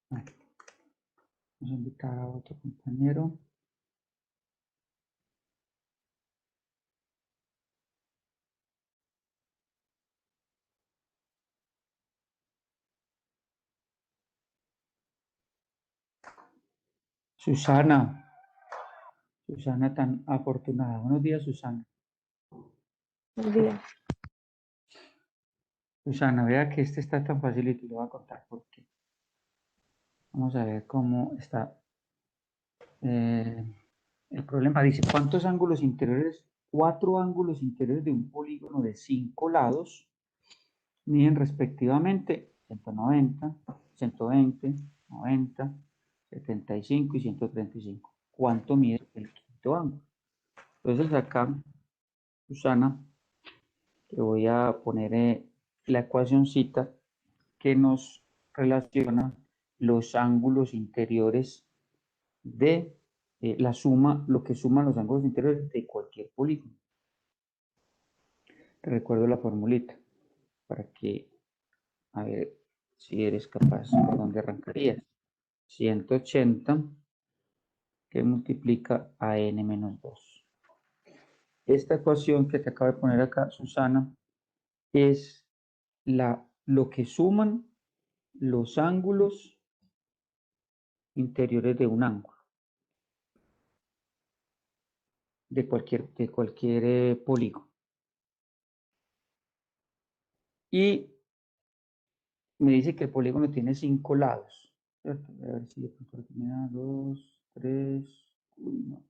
Bueno, vamos a invitar a otro compañero. Susana. Susana tan afortunada. Buenos días, Susana. Buenos días. Susana, vea que este está tan facilito y le voy a contar por qué. Vamos a ver cómo está el problema. Dice, ¿cuántos ángulos interiores? 4 ángulos interiores de un polígono de 5 lados miden respectivamente 190, 120, 90, 75 y 135. ¿Cuánto mide el quinto ángulo? Entonces acá, Susana, te voy a poner la ecuacióncita que nos relaciona los ángulos interiores de la suma, lo que suman los ángulos interiores de cualquier polígono. Te recuerdo la formulita para que, a ver si eres capaz, por dónde arrancarías. 180 que multiplica a n menos 2. Esta ecuación que te acabo de poner acá, Susana, es lo que suman los ángulos interiores de un ángulo, de cualquier polígono. Y me dice que el polígono tiene 5 lados, ¿cierto? A ver si de pronto tiene 2, 3, uy, no,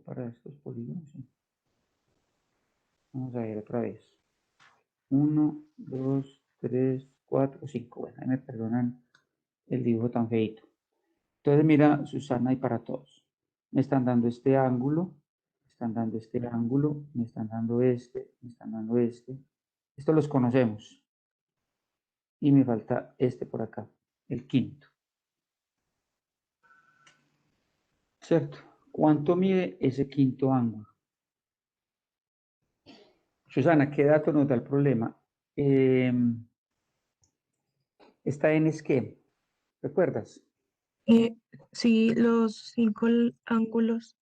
para estos polígonos, sí. Vamos a ver otra vez. 1, 2, 3, 4, 5. Bueno, ahí me perdonan el dibujo tan feito. Entonces, mira, Susana, y para todos. Me están dando este ángulo, me están dando este ángulo, me están dando este, me están dando este. Estos los conocemos. Y me falta este por acá, el quinto. ¿Cierto? ¿Cuánto mide ese quinto ángulo? Susana, ¿qué dato nos da el problema? Esta n es qué, ¿recuerdas? Sí, los 5 ángulos,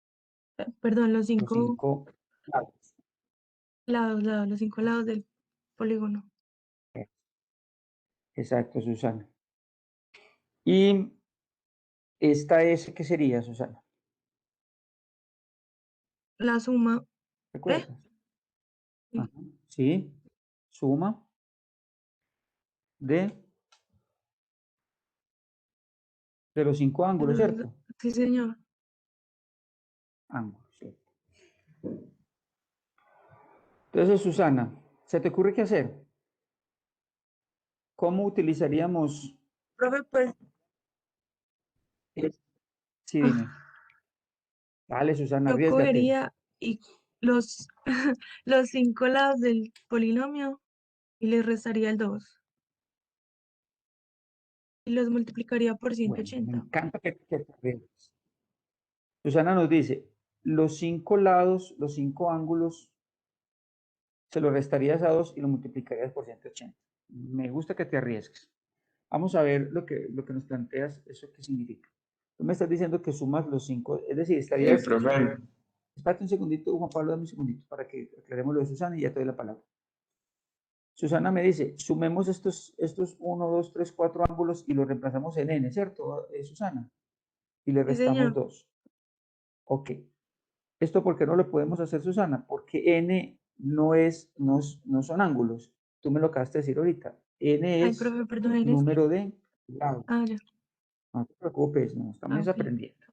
perdón, los Los 5 5 lados. los 5 lados del polígono. Exacto, Susana. Y esta S, ¿qué sería, Susana? La suma, ¿Recuerdas? Sí. Ajá. Sí, suma de los 5 ángulos, ¿cierto? Sí, señor. Ángulos, ¿cierto? Entonces, Susana, ¿se te ocurre qué hacer? ¿Cómo utilizaríamos? Profe, pues, Sí, dime. Dale, Susana, yo arriésgate. cogería y los, los 5 lados del polinomio y le restaría el 2 y los multiplicaría por Bueno, me 180. encanta que te arriesgues. Susana nos dice, los 5 lados, los 5 ángulos, se lo restarías a 2 y lo multiplicarías por 180. Me gusta que te arriesgues. Vamos a ver lo que nos planteas, eso qué significa. Tú me estás diciendo que sumas los 5, es decir, estarías... Profe, Espérate un segundito, Juan Pablo, dame un segundito para que aclaremos lo de Susana y ya te doy la palabra. Susana me dice, sumemos estos 1, 2, 3, 4 ángulos y los reemplazamos en n, ¿cierto, Susana? Y le Sí, restamos señor. 2. Ok. ¿Esto por qué no lo podemos hacer, Susana? Porque n no son ángulos. Tú me lo acabaste de decir ahorita. N Ay, es profe, perdón, es que... número de lados. ya. No te preocupes, no, estamos Ok. aprendiendo.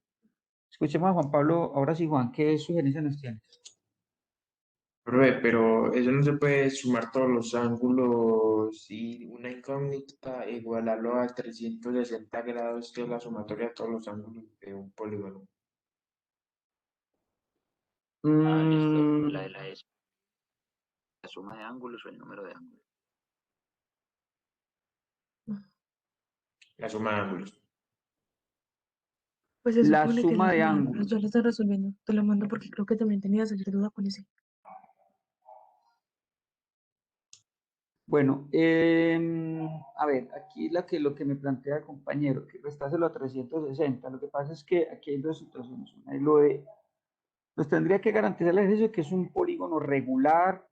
Escuchemos a Juan Pablo. Ahora sí, Juan, ¿qué sugerencia nos tienes? profe, pero eso no se puede sumar todos los ángulos y una incógnita igualarlo a 360 grados, que es la sumatoria de todos los ángulos de un polígono. Mm, La de la S, la suma de ángulos o el número de ángulos. La suma de ángulos. Pues se la supone que es la suma de suma de ángulos. ángulos. Yo lo estoy resolviendo. Te lo mando porque creo que también tenías ayer duda con ese. Bueno, a ver, aquí lo que me plantea el compañero, que restárselo a 360. Lo que pasa es que aquí hay dos situaciones. Una es lo de, pues tendría que garantizar el ejercicio que es un polígono regular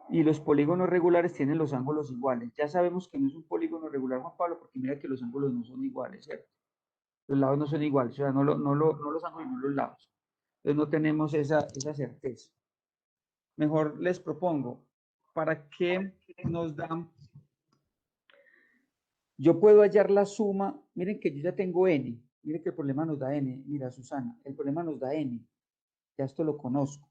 y los polígonos regulares tienen los ángulos iguales. Ya sabemos que no es un polígono regular, Juan Pablo, porque mira que los ángulos no son iguales, ¿cierto? Los lados no son iguales, o sea, no los ángulos, no los lados. Entonces no tenemos esa certeza. Mejor les propongo, ¿para qué nos dan? Yo puedo hallar la suma, miren que yo ya tengo n, miren que el problema nos da n, mira Susana, el problema nos da n, ya esto lo conozco.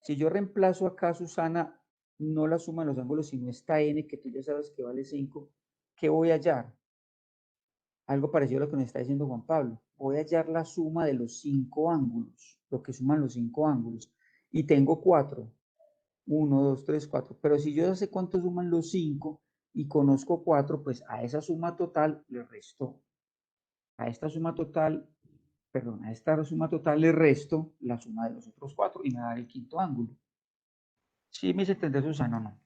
Si yo reemplazo acá, Susana, no la suma de los ángulos, sino esta n que tú ya sabes que vale 5, ¿qué voy a hallar? Algo parecido a lo que nos está diciendo Juan Pablo. Voy a hallar la suma de los 5 ángulos, lo que suman los 5 ángulos. Y tengo 4. 1, 2, 3, 4. Pero si yo ya sé cuánto suman los 5 y conozco 4, pues a esa suma total le resto. A esta suma total, perdón, a esta suma total le resto la suma de los otros 4 y me da el quinto ángulo. ¿Sí me hice entender, Susana, o no?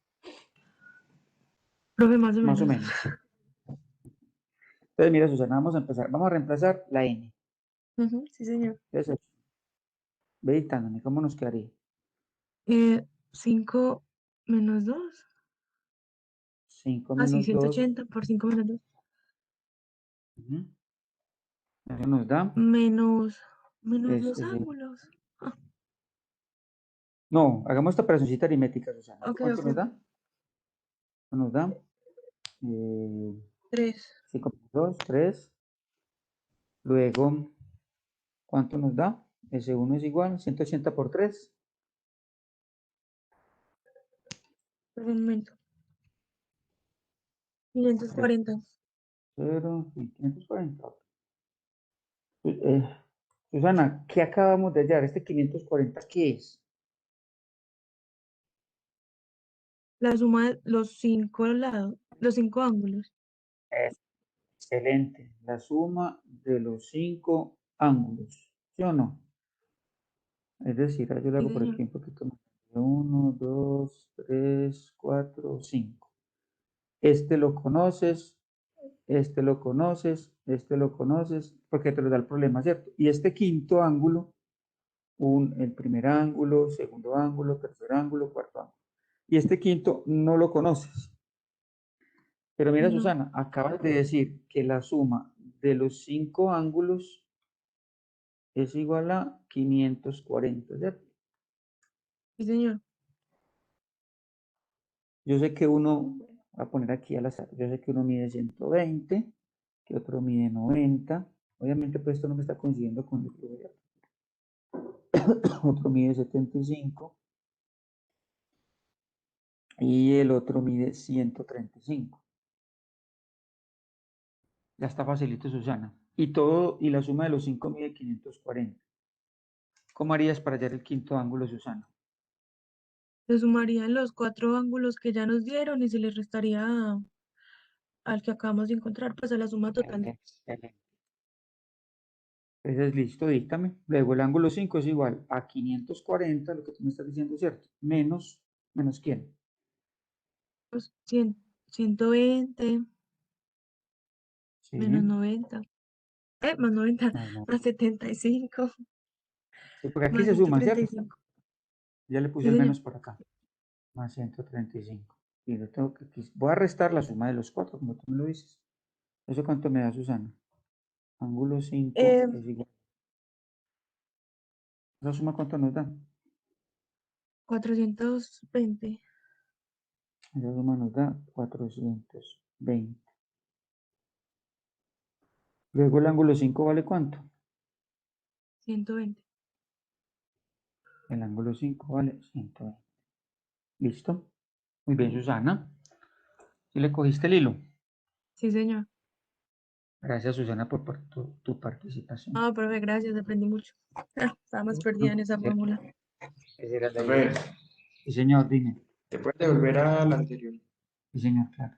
Profe, más o Más o menos. menos. Entonces, mira, Susana, vamos a empezar. Vamos a reemplazar la n. Ujú, sí, señor. Entonces, ve dictándome, ¿cómo nos quedaría? 5 menos 2. 5 Ah, sí, menos 2. 180 por 5 menos 2. Eso nos da. Menos los Es el- ángulos. Ah, No, hagamos esta operacióncita aritmética, Susana. ok, ¿Cuánto ok. nos da? Nos da 3. 5 menos 2, 3. Luego, ¿cuánto nos da? Ese 1 es igual, 180 por 3. Por un momento. 540. 0, 540. Susana, ¿qué acabamos de hallar? ¿Este 540 qué es? La suma de los 5 lados, los 5 ángulos. Excelente. La suma de los 5 ángulos. ¿Sí o no? Es decir, yo le Sí, hago por señor. aquí un poquito más. 1, 2, 3, 4, 5. Este lo conoces, este lo conoces, este lo conoces, porque te lo da el problema, ¿cierto? Y este quinto ángulo, el primer ángulo, segundo ángulo, tercer ángulo, cuarto ángulo. Y este quinto no lo conoces. Pero mira, No. Susana, acabas de decir que la suma de los 5 ángulos es igual a 540, ¿cierto? Sí, señor. Yo sé que uno, voy a poner aquí al azar, yo sé que uno mide 120, que otro mide 90. Obviamente, pues esto no me está coincidiendo con lo que voy a otro mide 75 y el otro mide 135. Ya está facilito, Susana. Y la suma de los 5 mide 540. ¿Cómo harías para hallar el quinto ángulo, Susana? Se sumarían los 4 ángulos que ya nos dieron y se les restaría al que acabamos de encontrar, pues a la suma total. Excelente. Entonces, listo, díctame. Luego el ángulo 5 es igual a 540, lo que tú me estás diciendo, ¿cierto? ¿Menos quién? Pues 120 Sí, menos 90. Más 90, no. más 75, Sí, porque aquí más se suman, ¿cierto? 135. Ya le puse Sí, el señor. menos por acá. Más 135. Y lo tengo que voy a restar la suma de los 4, como tú me lo dices. ¿Eso cuánto me da, Susana? Ángulo 5 Eh, es igual. ¿Esa suma cuánto nos da? 420. Esa suma nos da 420. Luego el ángulo 5 vale cuánto? 120. El ángulo 5 vale 120. ¿Listo? Muy bien, Susana. ¿Sí le cogiste el hilo? Sí, señor. Gracias, Susana, por tu participación. Ah, profe, gracias, aprendí mucho. Estaba más perdida en esa fórmula. Esa era la Profe, idea. Sí, señor, dime. ¿te puedes devolver a la anterior? Sí, señor, claro.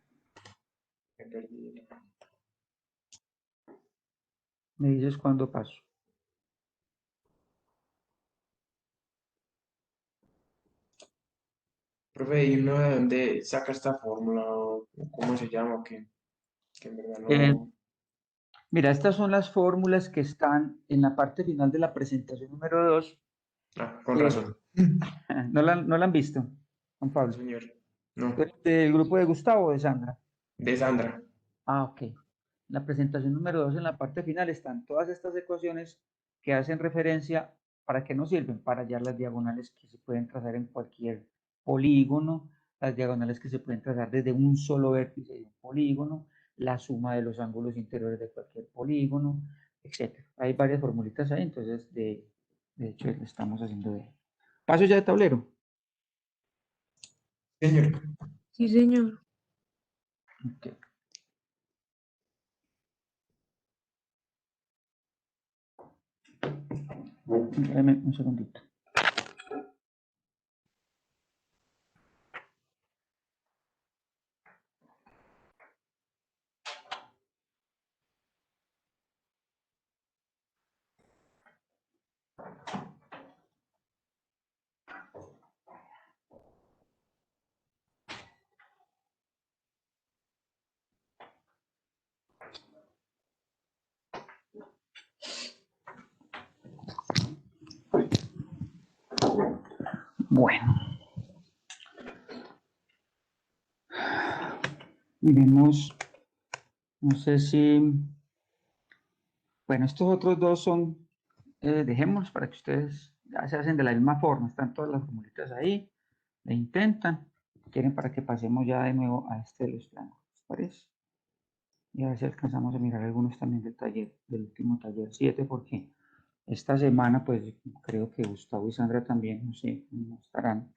Me perdí. Me dices cuándo paso. Profe, ¿y uno de dónde saca esta fórmula o cómo se llama o qué? Que en verdad Eh, no. Mira, estas son las fórmulas que están en la parte final de la presentación número 2. Ah, con razón. ¿No la han visto, Juan No, Pablo? señor. ¿Tú No, eres del grupo de Gustavo o de Sandra? de Sandra. Ah, ok. La presentación número 2, en la parte final, están todas estas ecuaciones que hacen referencia, ¿para qué nos sirven? Para hallar las diagonales que se pueden trazar en cualquier polígono, las diagonales que se pueden trazar desde un solo vértice de un polígono, la suma de los ángulos interiores de cualquier polígono, etc. Hay varias formulitas ahí, entonces de hecho le estamos haciendo de... Paso ya de tablero. Señor, Sí, señor. Ok. Dame un segundito. Bueno, miremos, no sé si, bueno, estos otros dos son, dejémoslos para que ustedes ya se hacen de la misma forma, están todas las formulitas ahí, le intentan, quieren para que pasemos ya de nuevo a este de los triángulos, ¿les parece? Y a ver si alcanzamos a mirar algunos también del taller, del último taller 7, porque esta semana, pues creo que Gustavo y Sandra también, no sé, no estarán.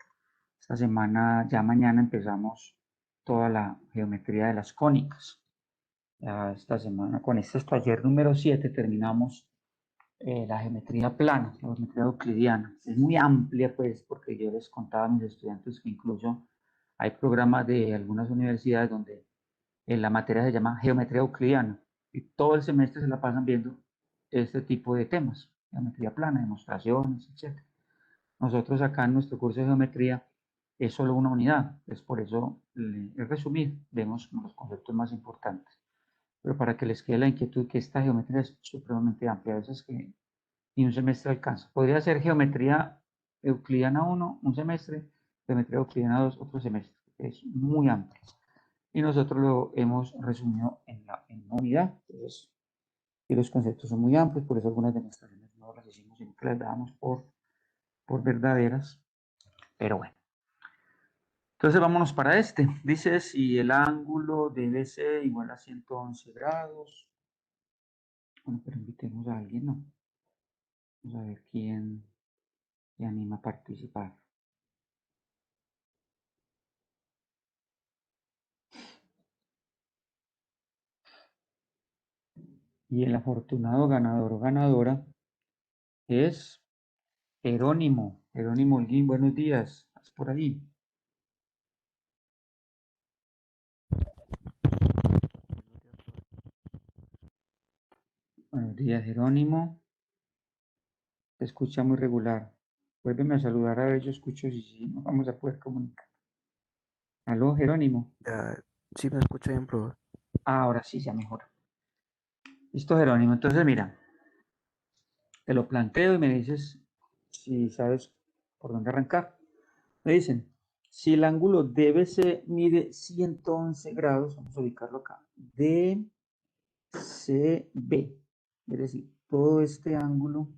Esta semana, ya mañana empezamos toda la geometría de las cónicas. Ya esta semana, con este taller número 7, terminamos la geometría plana, la geometría euclidiana. Es muy amplia, pues, porque yo les contaba a mis estudiantes que incluso hay programas de algunas universidades donde la materia se llama geometría euclidiana y todo el semestre se la pasan viendo este tipo de temas, geometría plana, demostraciones, etc. Nosotros acá en nuestro curso de geometría es solo una unidad, es por eso es resumir, vemos los conceptos más importantes. Pero para que les quede la inquietud que esta geometría es supremamente amplia, a veces que ni un semestre alcanza. Podría ser geometría euclidiana 1, un semestre, geometría euclidiana 2, otro semestre. Es muy amplio. Y nosotros lo hemos resumido en una unidad. Entonces, y los conceptos son muy amplios, por eso algunas demostraciones no las hicimos, sino que las dábamos por verdaderas. Pero bueno. Entonces vámonos para este. Dice si el ángulo de BC igual a 111 grados. Bueno, pero invitemos a alguien, ¿no? Vamos a ver quién se anima a participar. Y el afortunado ganador o ganadora es Jerónimo. Jerónimo Holguín, buenos días. ¿Estás por ahí? Buenos días, Jerónimo. Te escucha muy regular. Vuélveme a saludar a ver, yo escucho si nos vamos a poder comunicar. Aló, Jerónimo. Sí, me escucha bien, profe. Ahora sí, ya mejor. Listo, Jerónimo. Entonces, mira, te lo planteo y me dices si sabes por dónde arrancar. Me dicen, si el ángulo DBC mide 111 grados, vamos a ubicarlo acá, DCB, es decir, todo este ángulo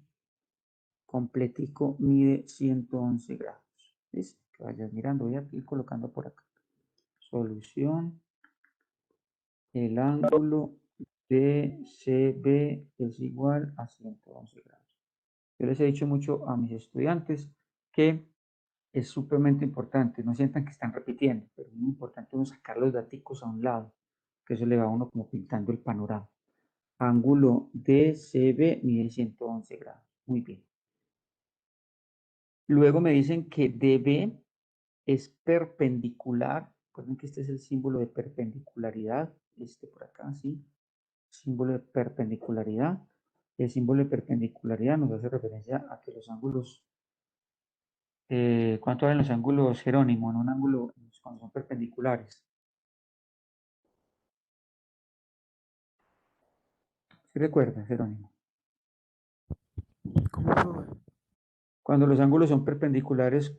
completico mide 111 grados. ¿Listo? Que vayas mirando, voy a ir colocando por acá. Solución, el ángulo DCB es igual a 111 grados. Yo les he dicho mucho a mis estudiantes que es supremamente importante, no sientan que están repitiendo, pero es muy importante uno sacar los datos a un lado, que eso le va a uno como pintando el panorama. Ángulo DCB mide 111 grados. Muy bien. Luego me dicen que DB es perpendicular. Recuerden que este es el símbolo de perpendicularidad. Este por acá, ¿sí? Símbolo de perpendicularidad. El símbolo de perpendicularidad nos hace referencia a que los ángulos, ¿cuánto valen los ángulos, Jerónimo? En un ángulo, cuando son perpendiculares. ¿Sí recuerdas, Jerónimo? ¿Cómo, profe? Cuando los ángulos son perpendiculares,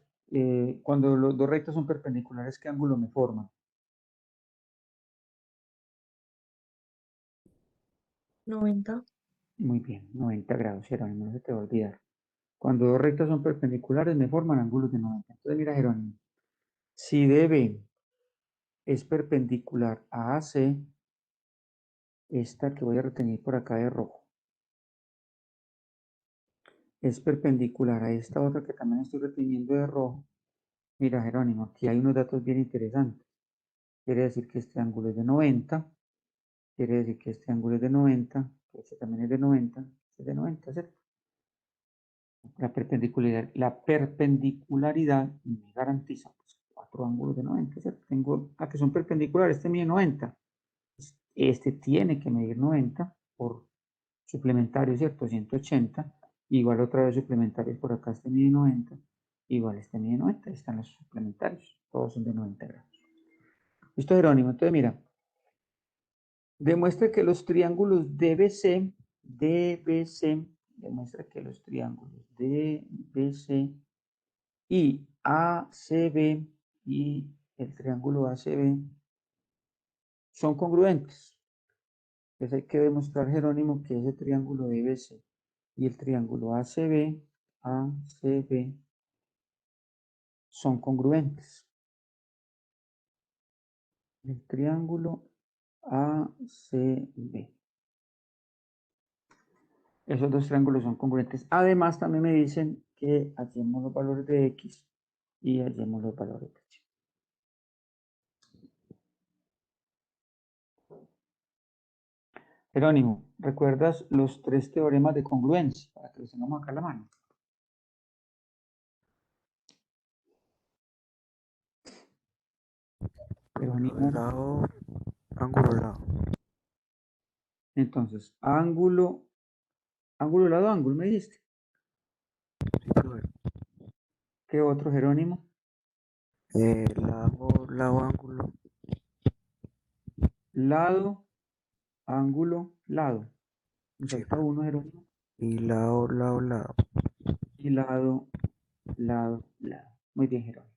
cuando los dos rectos son perpendiculares, ¿qué ángulo me forman? 90. Muy bien, 90 grados, Jerónimo, no se te va a olvidar. Cuando dos rectas son perpendiculares, me forman ángulos de 90. Entonces, mira, Jerónimo, Si DB es perpendicular a AC, esta que voy a retener por acá de rojo, es perpendicular a esta otra que también estoy reteniendo de rojo. Mira, Jerónimo, aquí hay unos datos bien interesantes. Quiere decir que este ángulo es de 90, quiere decir que este ángulo es de 90, que este también es de 90, este es de 90, ¿cierto? La perpendicularidad me garantiza pues, 4 ángulos de 90, ¿cierto? Tengo a que son perpendiculares, este mide 90. Este tiene que medir 90 por suplementario, ¿cierto? 180. Igual otra vez suplementarios por acá, este mide 90. Igual este mide 90. Ahí están los suplementarios. Todos son de 90 grados. ¿Listo, Jerónimo? Entonces, mira. Demuestra que los triángulos DBC, demuestra que los triángulos DBC y ACB y el triángulo ACB son congruentes. Entonces hay que demostrar, Jerónimo, que ese triángulo DBC y el triángulo ACB son congruentes. El triángulo ACB. Esos dos triángulos son congruentes. Además, también me dicen que hallemos los valores de X y hallemos los valores de Y. Jerónimo, ¿recuerdas los 3 teoremas de congruencia? Para que los tengamos acá a la mano. Jerónimo. Lado, ángulo, lado. Entonces, ángulo, lado, ángulo, me dijiste. Sí, profe. ¿Qué otro, Jerónimo? Lado, ángulo. Lado, ángulo, lado. Me Sí, falta uno, Jerónimo. y lado, lado. Y lado. Muy bien, Jerónimo.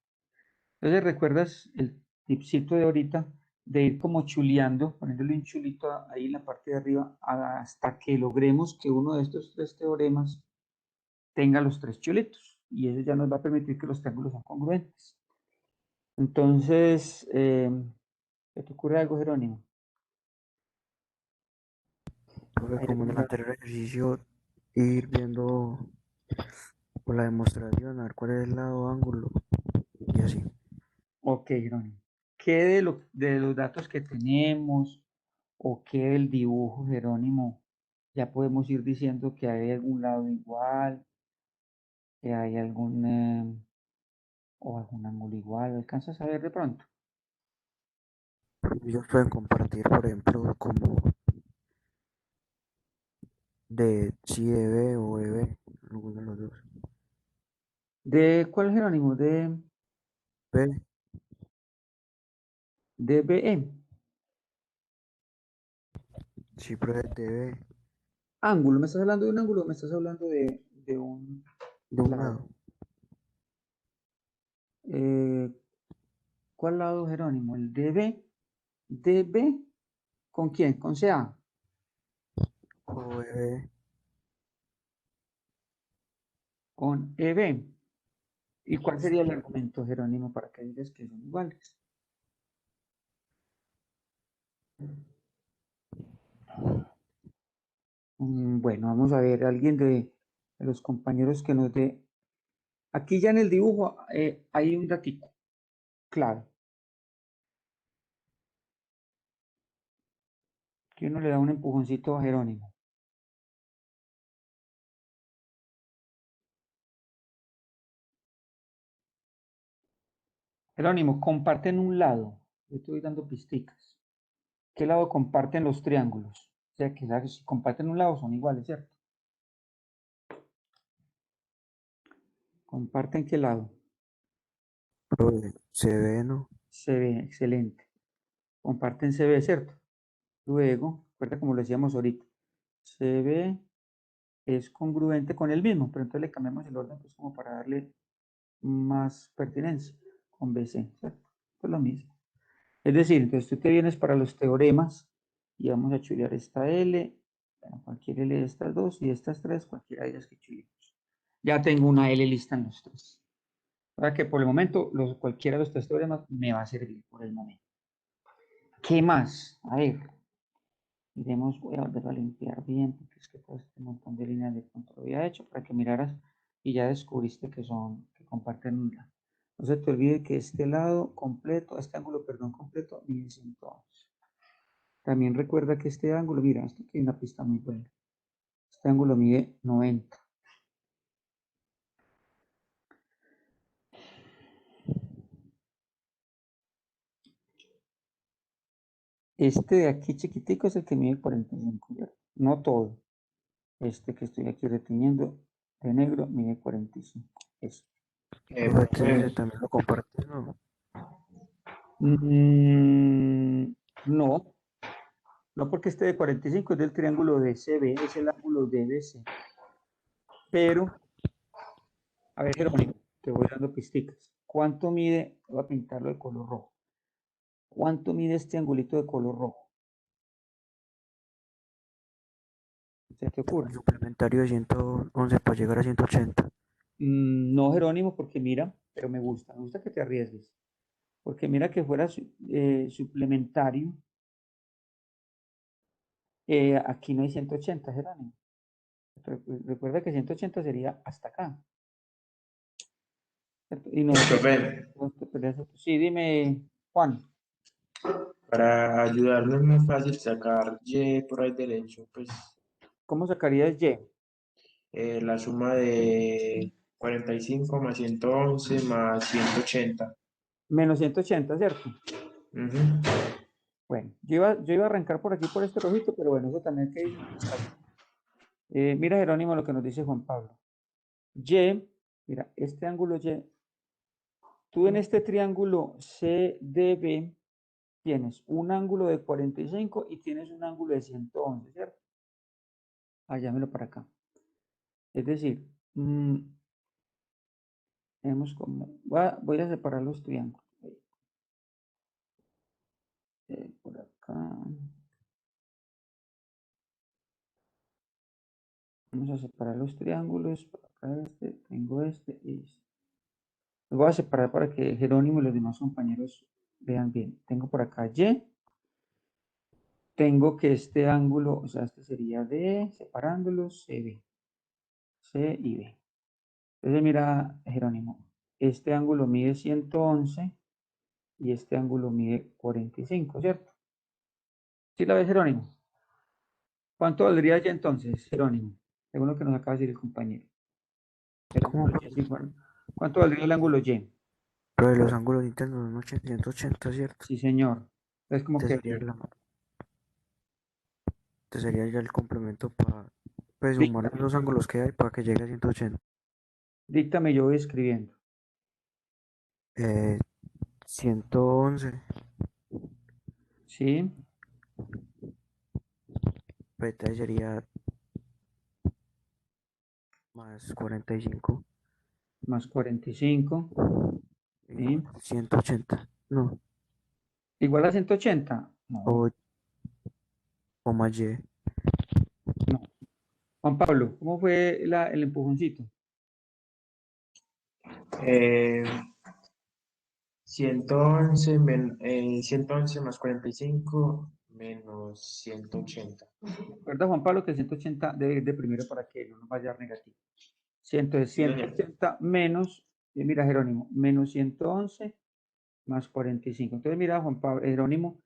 Entonces, ¿recuerdas el tipcito de ahorita de ir como chuleando, poniéndole un chulito ahí en la parte de arriba hasta que logremos que uno de estos 3 teoremas tenga los 3 chulitos? Y eso ya nos va a permitir que los triángulos son congruentes. Entonces, ¿se te ocurre algo, Jerónimo? Profe, ¿Hay como en el alguna- anterior ejercicio, ir viendo por la demostración, a ver cuál es el lado, ángulo, y así. Ok, Jerónimo. ¿Qué de los datos que tenemos o qué del dibujo, Jerónimo, ya podemos ir diciendo que hay algún lado igual, que hay algún o algún ángulo igual? ¿Alcanzas a ver de pronto? Ellos pueden compartir, por ejemplo, como de si EB o EB, alguno de los dos. ¿De cuál, Jerónimo? B, De BE. sí, profe, de B, Ángulo. ¿Me estás hablando de un ángulo o me estás hablando de un de un lado? lado. ¿Cuál lado, Jerónimo? ¿El DB? ¿DB? ¿Con quién? ¿Con CA? O EB, Con EB. ¿Y cuál sería el argumento, Jerónimo, para que digas que son iguales? Bueno, vamos a ver, alguien de los compañeros que nos dé. Aquí ya en el dibujo hay un datico, claro, que uno le da un empujoncito a Jerónimo. Jerónimo, comparten un lado. Yo estoy dando pisticas. ¿Qué lado comparten los triángulos? O sea, que ¿sabes? Si comparten un lado son iguales, ¿cierto? ¿Comparten qué lado? profe, CB, ¿no? CB, excelente. Comparten CB, ¿cierto? Luego, recuerda como lo decíamos ahorita, CB es congruente con el mismo, pero entonces le cambiamos el orden pues como para darle más pertinencia con BC, ¿cierto? Pues lo mismo. Es decir, entonces tú te vienes para los teoremas y vamos a chulear esta L, bueno, cualquier L de estas dos y estas tres, cualquiera de ellas que chuleemos. Ya tengo una L lista en los tres. O sea que por el momento cualquiera de los tres teoremas me va a servir por el momento. ¿Qué más? A ver, iremos, voy a volver a limpiar bien, porque es que todo este montón de líneas de control había hecho para que miraras y ya descubriste que comparten un lado. No se te olvide que este lado completo, este ángulo, perdón, completo, mide 111. También recuerda que este ángulo, mira, esto tiene una pista muy buena. Este ángulo mide 90. Este de aquí chiquitico es el que mide 45, ¿cierto? No todo. Este que estoy aquí reteniendo de negro mide 45. Eso. Profe, entonces ese Profe, también lo comparte, ¿no? No, no porque este de 45 es del triángulo DCB, es el ángulo DBC. Pero, a ver, Jerónimo, te voy dando pisticas. ¿Cuánto mide? Voy a pintarlo de color rojo. ¿Cuánto mide este angulito de color rojo? ¿Se te ocurre? El suplementario de 111 para llegar a 180. No, Jerónimo, porque mira, pero me gusta que te arriesgues. Porque mira que fuera suplementario, aquí no hay 180, Jerónimo. Recuerda que 180 sería hasta acá. ¿Cierto? Y nosotros, profe, sí, dime, Juan, para ayudarme es más fácil sacar Y por ahí derecho, pues ¿cómo sacarías Y? la suma de 45 más 111 más 180. Menos 180, ¿cierto? Ujú. Bueno, yo iba a arrancar por aquí por este rojito, pero bueno, eso también que dicen que está bien. Mira, Jerónimo, lo que nos dice Juan Pablo. Y, mira, este ángulo Y, tú en este triángulo CDB tienes un ángulo de 45 y tienes un ángulo de 111, ¿cierto? Llámelo para acá. Es decir, tenemos como, voy a separar los triángulos. Por acá. Vamos a separar los triángulos. Por acá tengo este y este. Los voy a separar para que Jerónimo y los demás compañeros vean bien. Tengo por acá Y. Tengo que este ángulo, o sea, este sería D, separándolos, CB. C y B. Entonces mira, Jerónimo, este ángulo mide 111 y este ángulo mide 45, ¿cierto? ¿Sí la ves, Jerónimo? ¿Cuánto valdría Y entonces, Jerónimo? Según lo que nos acaba de decir el compañero. El ¿Cómo? ángulo Y es igual. ¿Cuánto valdría el ángulo Y? Pero de los ángulos internos son 180, ¿cierto? Sí, señor. Entonces, como Este que sería, este sería ya el complemento para pues, sumar díctame, los ángulos que hay para que llegue a 180. díctame, yo voy escribiendo. 111, ¿Sí? pues entonces sería más 45 Más 45. ¿Sí? igual 180. No, ¿Igual a 180? No, o, o más Y. no. Juan Pablo, ¿cómo fue el empujoncito? Eh, 111, 111 más 45 menos 180. Recuerda, Juan Pablo, que el 180 debe ir de primero para que no nos vaya a dar negativo. Entonces, Sí, señor. 180 menos, mira, Jerónimo, menos 111 más 45. Entonces, mira, Juan Pablo, Jerónimo,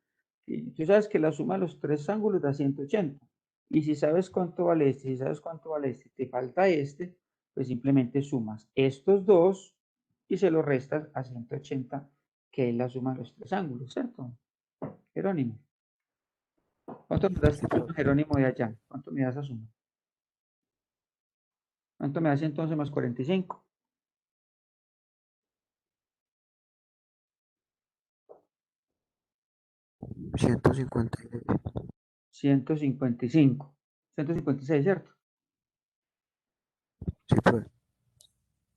tú sabes que la suma de los tres ángulos da 180. Y si sabes cuánto vale este, si sabes cuánto vale este, te falta este, pues simplemente sumas estos dos y se los restas a 180, que es la suma de los tres ángulos, ¿cierto? Jerónimo. ¿Cuánto me da esta suma, Jerónimo, de allá? ¿Cuánto me da esa suma? ¿Cuánto me da 111 más 45? 156. 155. 156, ¿cierto? Sí, pues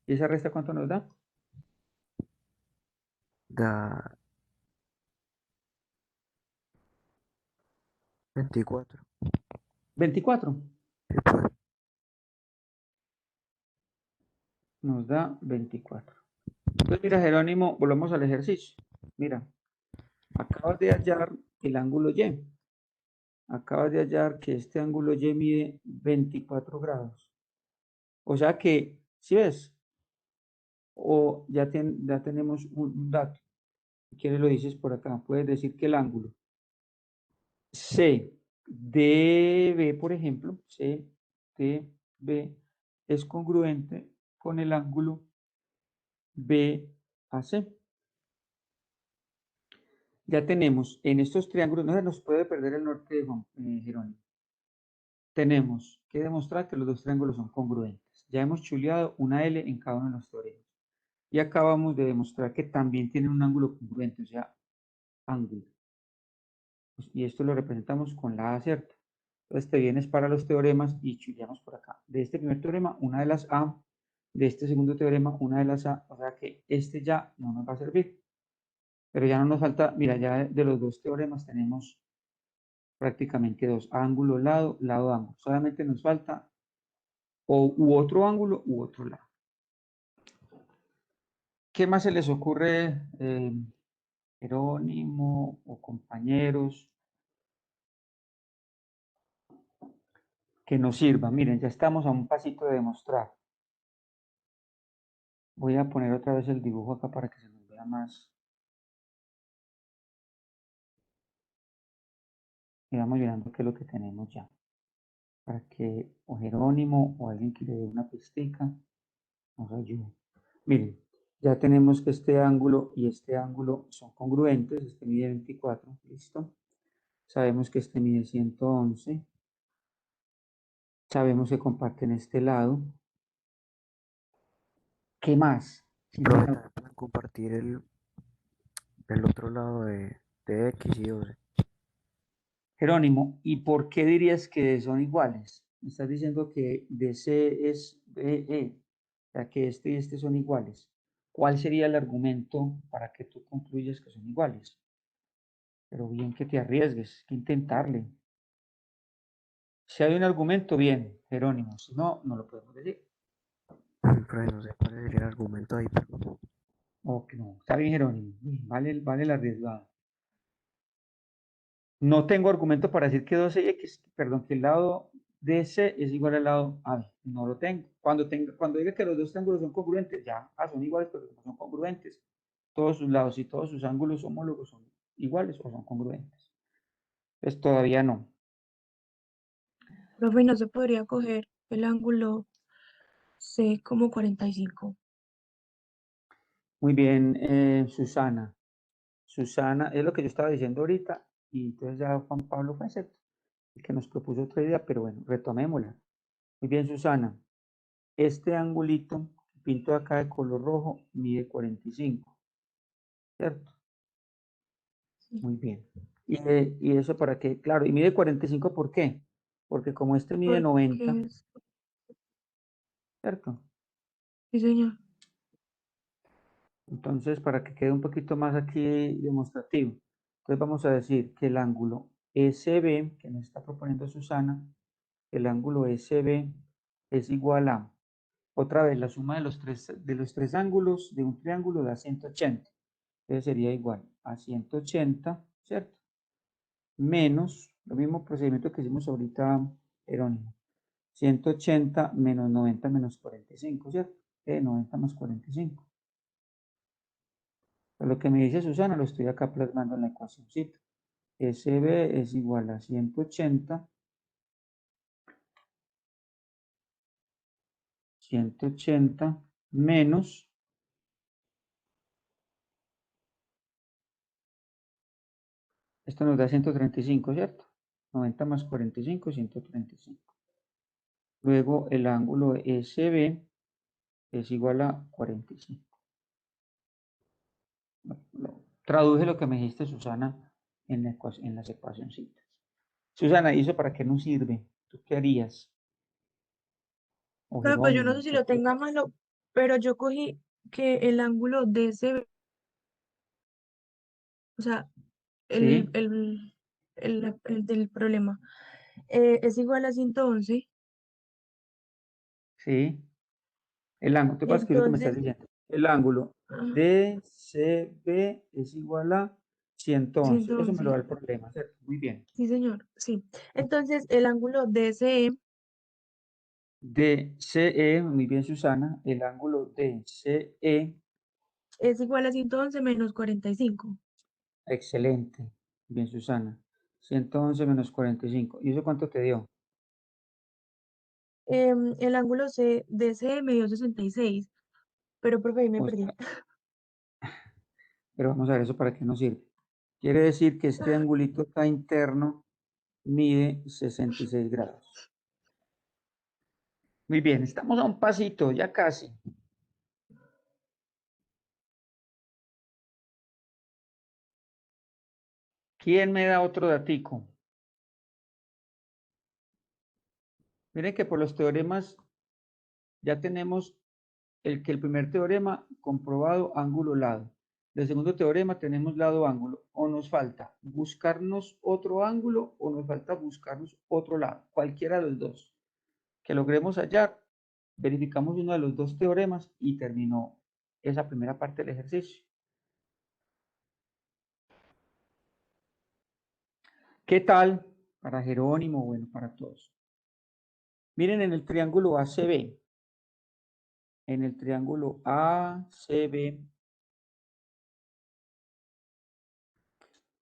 ¿Y esa resta cuánto nos da? da 24. 24. Sí, pues Nos da 24. Entonces, mira, Jerónimo, volvamos al ejercicio. Mira, acabas de hallar el ángulo Y. Acabas de hallar que este ángulo Y mide 24 grados. O sea que, si ves, o ya tenemos un dato. Si quieres lo dices por acá. Puedes decir que el ángulo CDB, por ejemplo, CDB es congruente con el ángulo BAC. Ya tenemos en estos triángulos, no se nos puede perder el norte de Jerónimo. Tenemos que demostrar que los dos triángulos son congruentes. Ya hemos chuleado una L en cada uno de los teoremas. Y acabamos de demostrar que también tienen un ángulo congruente, o sea, ángulo. Y esto lo representamos con la A, ¿cierto? Entonces te vienes para los teoremas y chuleamos por acá. De este primer teorema, una de las A. De este segundo teorema, una de las A. O sea que este ya no nos va a servir. Pero ya no nos falta, mira, ya de los dos teoremas tenemos prácticamente dos, ángulo, lado, lado, ángulo. Solamente nos falta u otro ángulo u otro lado. ¿Qué más se les ocurre, Jerónimo o compañeros, que nos sirva? Miren, ya estamos a un pasito de demostrar. Voy a poner otra vez el dibujo acá para que se nos vea más. Y vamos mirando qué es lo que tenemos ya. Para que o Jerónimo o alguien que le dé una pistica nos ayude. Miren, ya tenemos que este ángulo y este ángulo son congruentes. Este mide 24, ¿listo? Sabemos que este mide 111. Sabemos que comparten este lado. ¿Qué más? Profe, también pueden compartir el otro lado de X y 12. Jerónimo, ¿y por qué dirías que son iguales? Me estás diciendo que DC es BE, o sea que este y este son iguales. ¿Cuál sería el argumento para que tú concluyas que son iguales? Pero bien que te arriesgues, que intentarle. Si hay un argumento, bien, Jerónimo. Si no, no lo podemos decir. Profe, no sé cuál sería el argumento ahí, pero O que no, está bien, Jerónimo. Vale la arriesgada. No tengo argumento para decir que 12x, perdón, que el lado DC es igual al lado AB. No lo tengo. Cuando diga que los dos triángulos son congruentes, ya, son iguales, pero no son congruentes. Todos sus lados y todos sus ángulos homólogos son iguales o son congruentes. Pues todavía no. Profe, no se podría coger el ángulo C como 45. Muy bien, Susana. Susana, es lo que yo estaba diciendo ahorita, y entonces ya Juan Pablo fue el que nos propuso otra idea, pero bueno, retomémosla. Muy bien, Susana. Este angulito que pinto acá de color rojo mide 45, ¿cierto? Muy bien. ¿Y eso para qué? Claro, y mide 45, ¿por qué? Porque como este mide 90, Porque es... ¿cierto? Sí, señor. Entonces, para que quede un poquito más aquí demostrativo, entonces vamos a decir que el ángulo SB, que nos está proponiendo Susana, el ángulo SB es igual a, otra vez, la suma de los tres ángulos de un triángulo da 180. Entonces sería igual a 180, ¿cierto? Menos, lo mismo procedimiento que hicimos ahorita, Jerónimo. 180 menos 90 menos 45, ¿cierto? 90 más 45. Lo que me dice Susana lo estoy acá plasmando en la ecuacióncita. SB es igual a 180 menos, esto nos da 135, ¿cierto? 90 más 45, 135. Luego el ángulo SB es igual a 45. Traduje lo que me dijiste, Susana, en las ecuacioncitas. Susana, ¿y eso para qué nos sirve? ¿Tú qué harías? O Pero pues yo no Jerónimo, sé si lo tenga malo, pero yo cogí que el ángulo DC, o sea, el, sí, el, el del problema, es igual a 111. sí. El ángulo, te vas a escribir lo que me estás Entonces, diciendo. El ángulo DCB es igual a 111. Eso me lo da 111. el problema, ¿cierto? Muy bien. Sí, señor. Sí. Entonces, el ángulo DCE DCE, muy bien, Susana. El ángulo DCE, es igual a 111 menos 45. excelente. Bien, Susana. 111 menos 45. ¿Y eso cuánto te dio? El ángulo DCE me dio 66, pero profe, ahí me O perdí. sea, pero vamos a ver eso para qué nos sirve. Quiere decir que este angulito acá interno mide 66 grados. Muy bien, estamos a un pasito, ya casi. ¿Quién me da otro datico? Miren que por los teoremas ya tenemos el primer teorema comprobado ángulo-lado. Del segundo teorema tenemos lado-ángulo. O nos falta buscarnos otro ángulo o nos falta buscarnos otro lado. Cualquiera de los dos. Que logremos hallar, verificamos uno de los dos teoremas y terminó esa primera parte del ejercicio. ¿Qué tal para Jerónimo? Bueno, para todos. Miren en el triángulo ACB. En el triángulo ACB.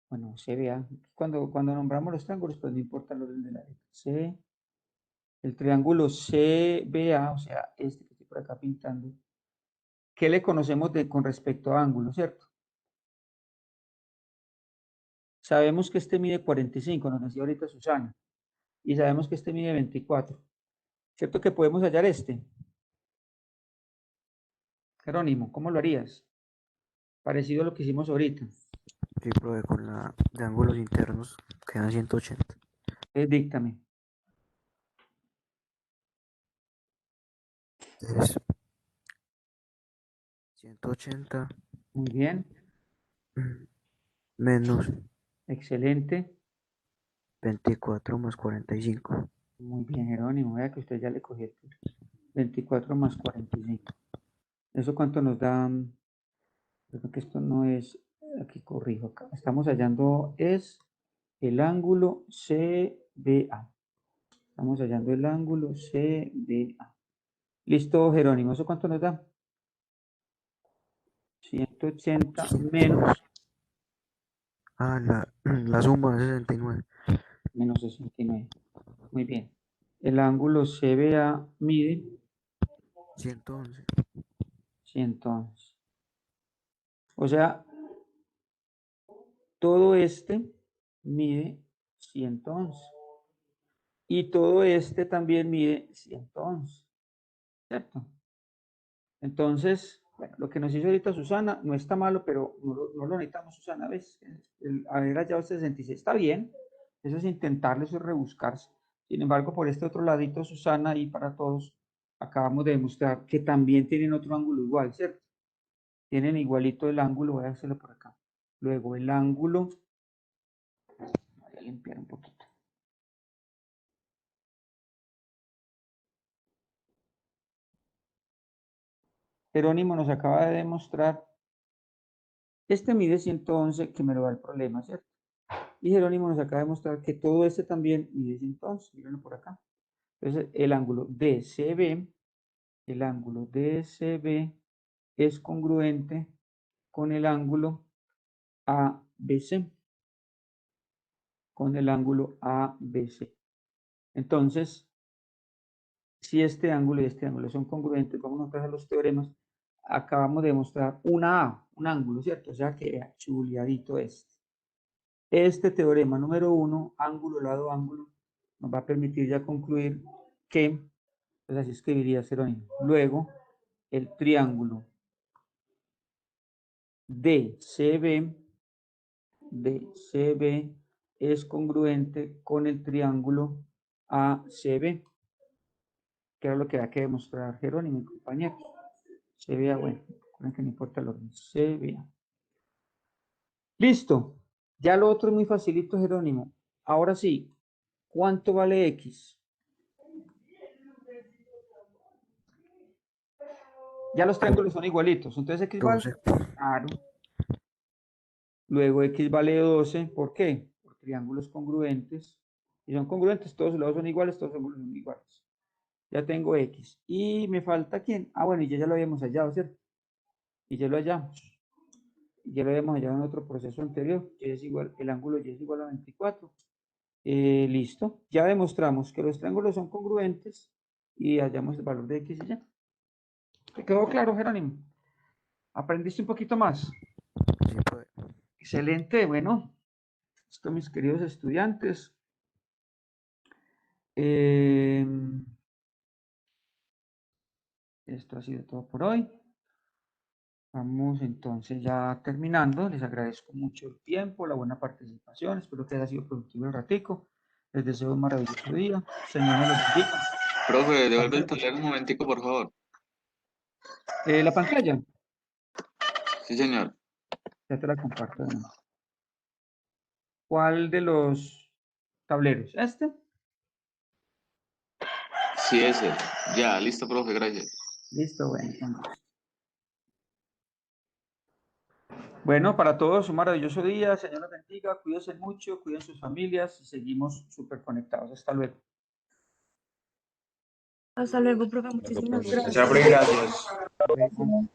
Bueno, CBA. Cuando nombramos los triángulos, pues no importa el orden de la letra. C. El triángulo CBA, o sea, este que estoy por acá pintando. ¿Qué le conocemos con respecto a ángulo, cierto? Sabemos que este mide 45, nos decía ahorita Susana. Y sabemos que este mide 24. ¿Cierto que podemos hallar este? Jerónimo, ¿cómo lo harías? Parecido a lo que hicimos ahorita. Sí, profe, con la de ángulos internos quedan 180. Díctame. Entonces, 180 Muy bien. menos Excelente. 24 más 45. Muy bien, Jerónimo. Vea que usted ya le cogió el tiro. 24 más 45. ¿Eso cuánto nos da? Creo que esto no es, aquí corrijo acá. Estamos hallando es el ángulo CBA. Estamos hallando el ángulo CBA. Listo, Jerónimo. ¿Eso cuánto nos da? 180 menos, La suma es 69. menos 69. Muy bien. El ángulo CBA mide 111. 111. O sea, todo este mide 111. Y todo este también mide 111. ¿Cierto? Entonces, bueno, lo que nos hizo ahorita Susana no está malo, pero no lo necesitamos, Susana, ¿ves? El haber hallado 66 está bien. Eso es intentarlo, eso es rebuscarse. Sin embargo, por este otro ladito, Susana, y para todos, acabamos de demostrar que también tienen otro ángulo igual, ¿cierto? Tienen igualito el ángulo, voy a hacerlo por acá. Luego el ángulo, voy a limpiar un poquito. Jerónimo nos acaba de demostrar, este mide 111, que me lo da el problema, ¿cierto? Y Jerónimo nos acaba de mostrar que todo este también mide 111, mírenlo por acá. Entonces, el ángulo DCB es congruente con el ángulo ABC. Con el ángulo ABC. Entonces, si este ángulo y este ángulo son congruentes, vamos a notar los teoremas, acabamos de demostrar una A, un ángulo, ¿cierto? O sea que chuleadito este. Este teorema número 1, ángulo, lado, ángulo, nos va a permitir ya concluir que, pues así escribiría Jerónimo. Luego, el triángulo DCB es congruente con el triángulo ACB, que era lo que había que demostrar Jerónimo, mi compañero. CBA, bueno, que no importa el orden, CBA. Listo, ya lo otro es muy facilito, Jerónimo. Ahora sí, ¿cuánto vale X? Ya los triángulos son igualitos. Entonces x vale 12. claro. Luego x vale 12. ¿Por qué? Por triángulos congruentes. Si son congruentes, todos los lados son iguales, todos los ángulos son iguales. Ya tengo x. Y me falta quién. Ah, bueno, y ya lo habíamos hallado, ¿cierto? Y ya lo hallamos. Y ya lo habíamos hallado en otro proceso anterior. Y es igual, el ángulo y es igual a 24. Listo. Ya demostramos que los triángulos son congruentes y hallamos el valor de x y ya. ¿Te quedó claro, Jerónimo? ¿Aprendiste un poquito más? Sí, profe. Excelente. Bueno, esto, mis queridos estudiantes. Esto ha sido todo por hoy. Vamos entonces ya terminando. Les agradezco mucho el tiempo, la buena participación. Espero que haya sido productivo el ratico. Les deseo un maravilloso día. Señor me los bendiga. Profe, devuelve el taller un momentico, por favor. La pantalla, Sí, señor. ya te la comparto de nuevo. ¿Cuál de los tableros? ¿Este? Sí, ese. Ya, listo, profe, gracias. Listo, bueno. Entonces. Bueno, para todos un maravilloso día. Señor los bendiga. Cuídense mucho, cuiden sus familias y seguimos súper conectados. Hasta luego. Hasta luego, profe. Muchísimas O sea, gracias. gracias. Hasta luego.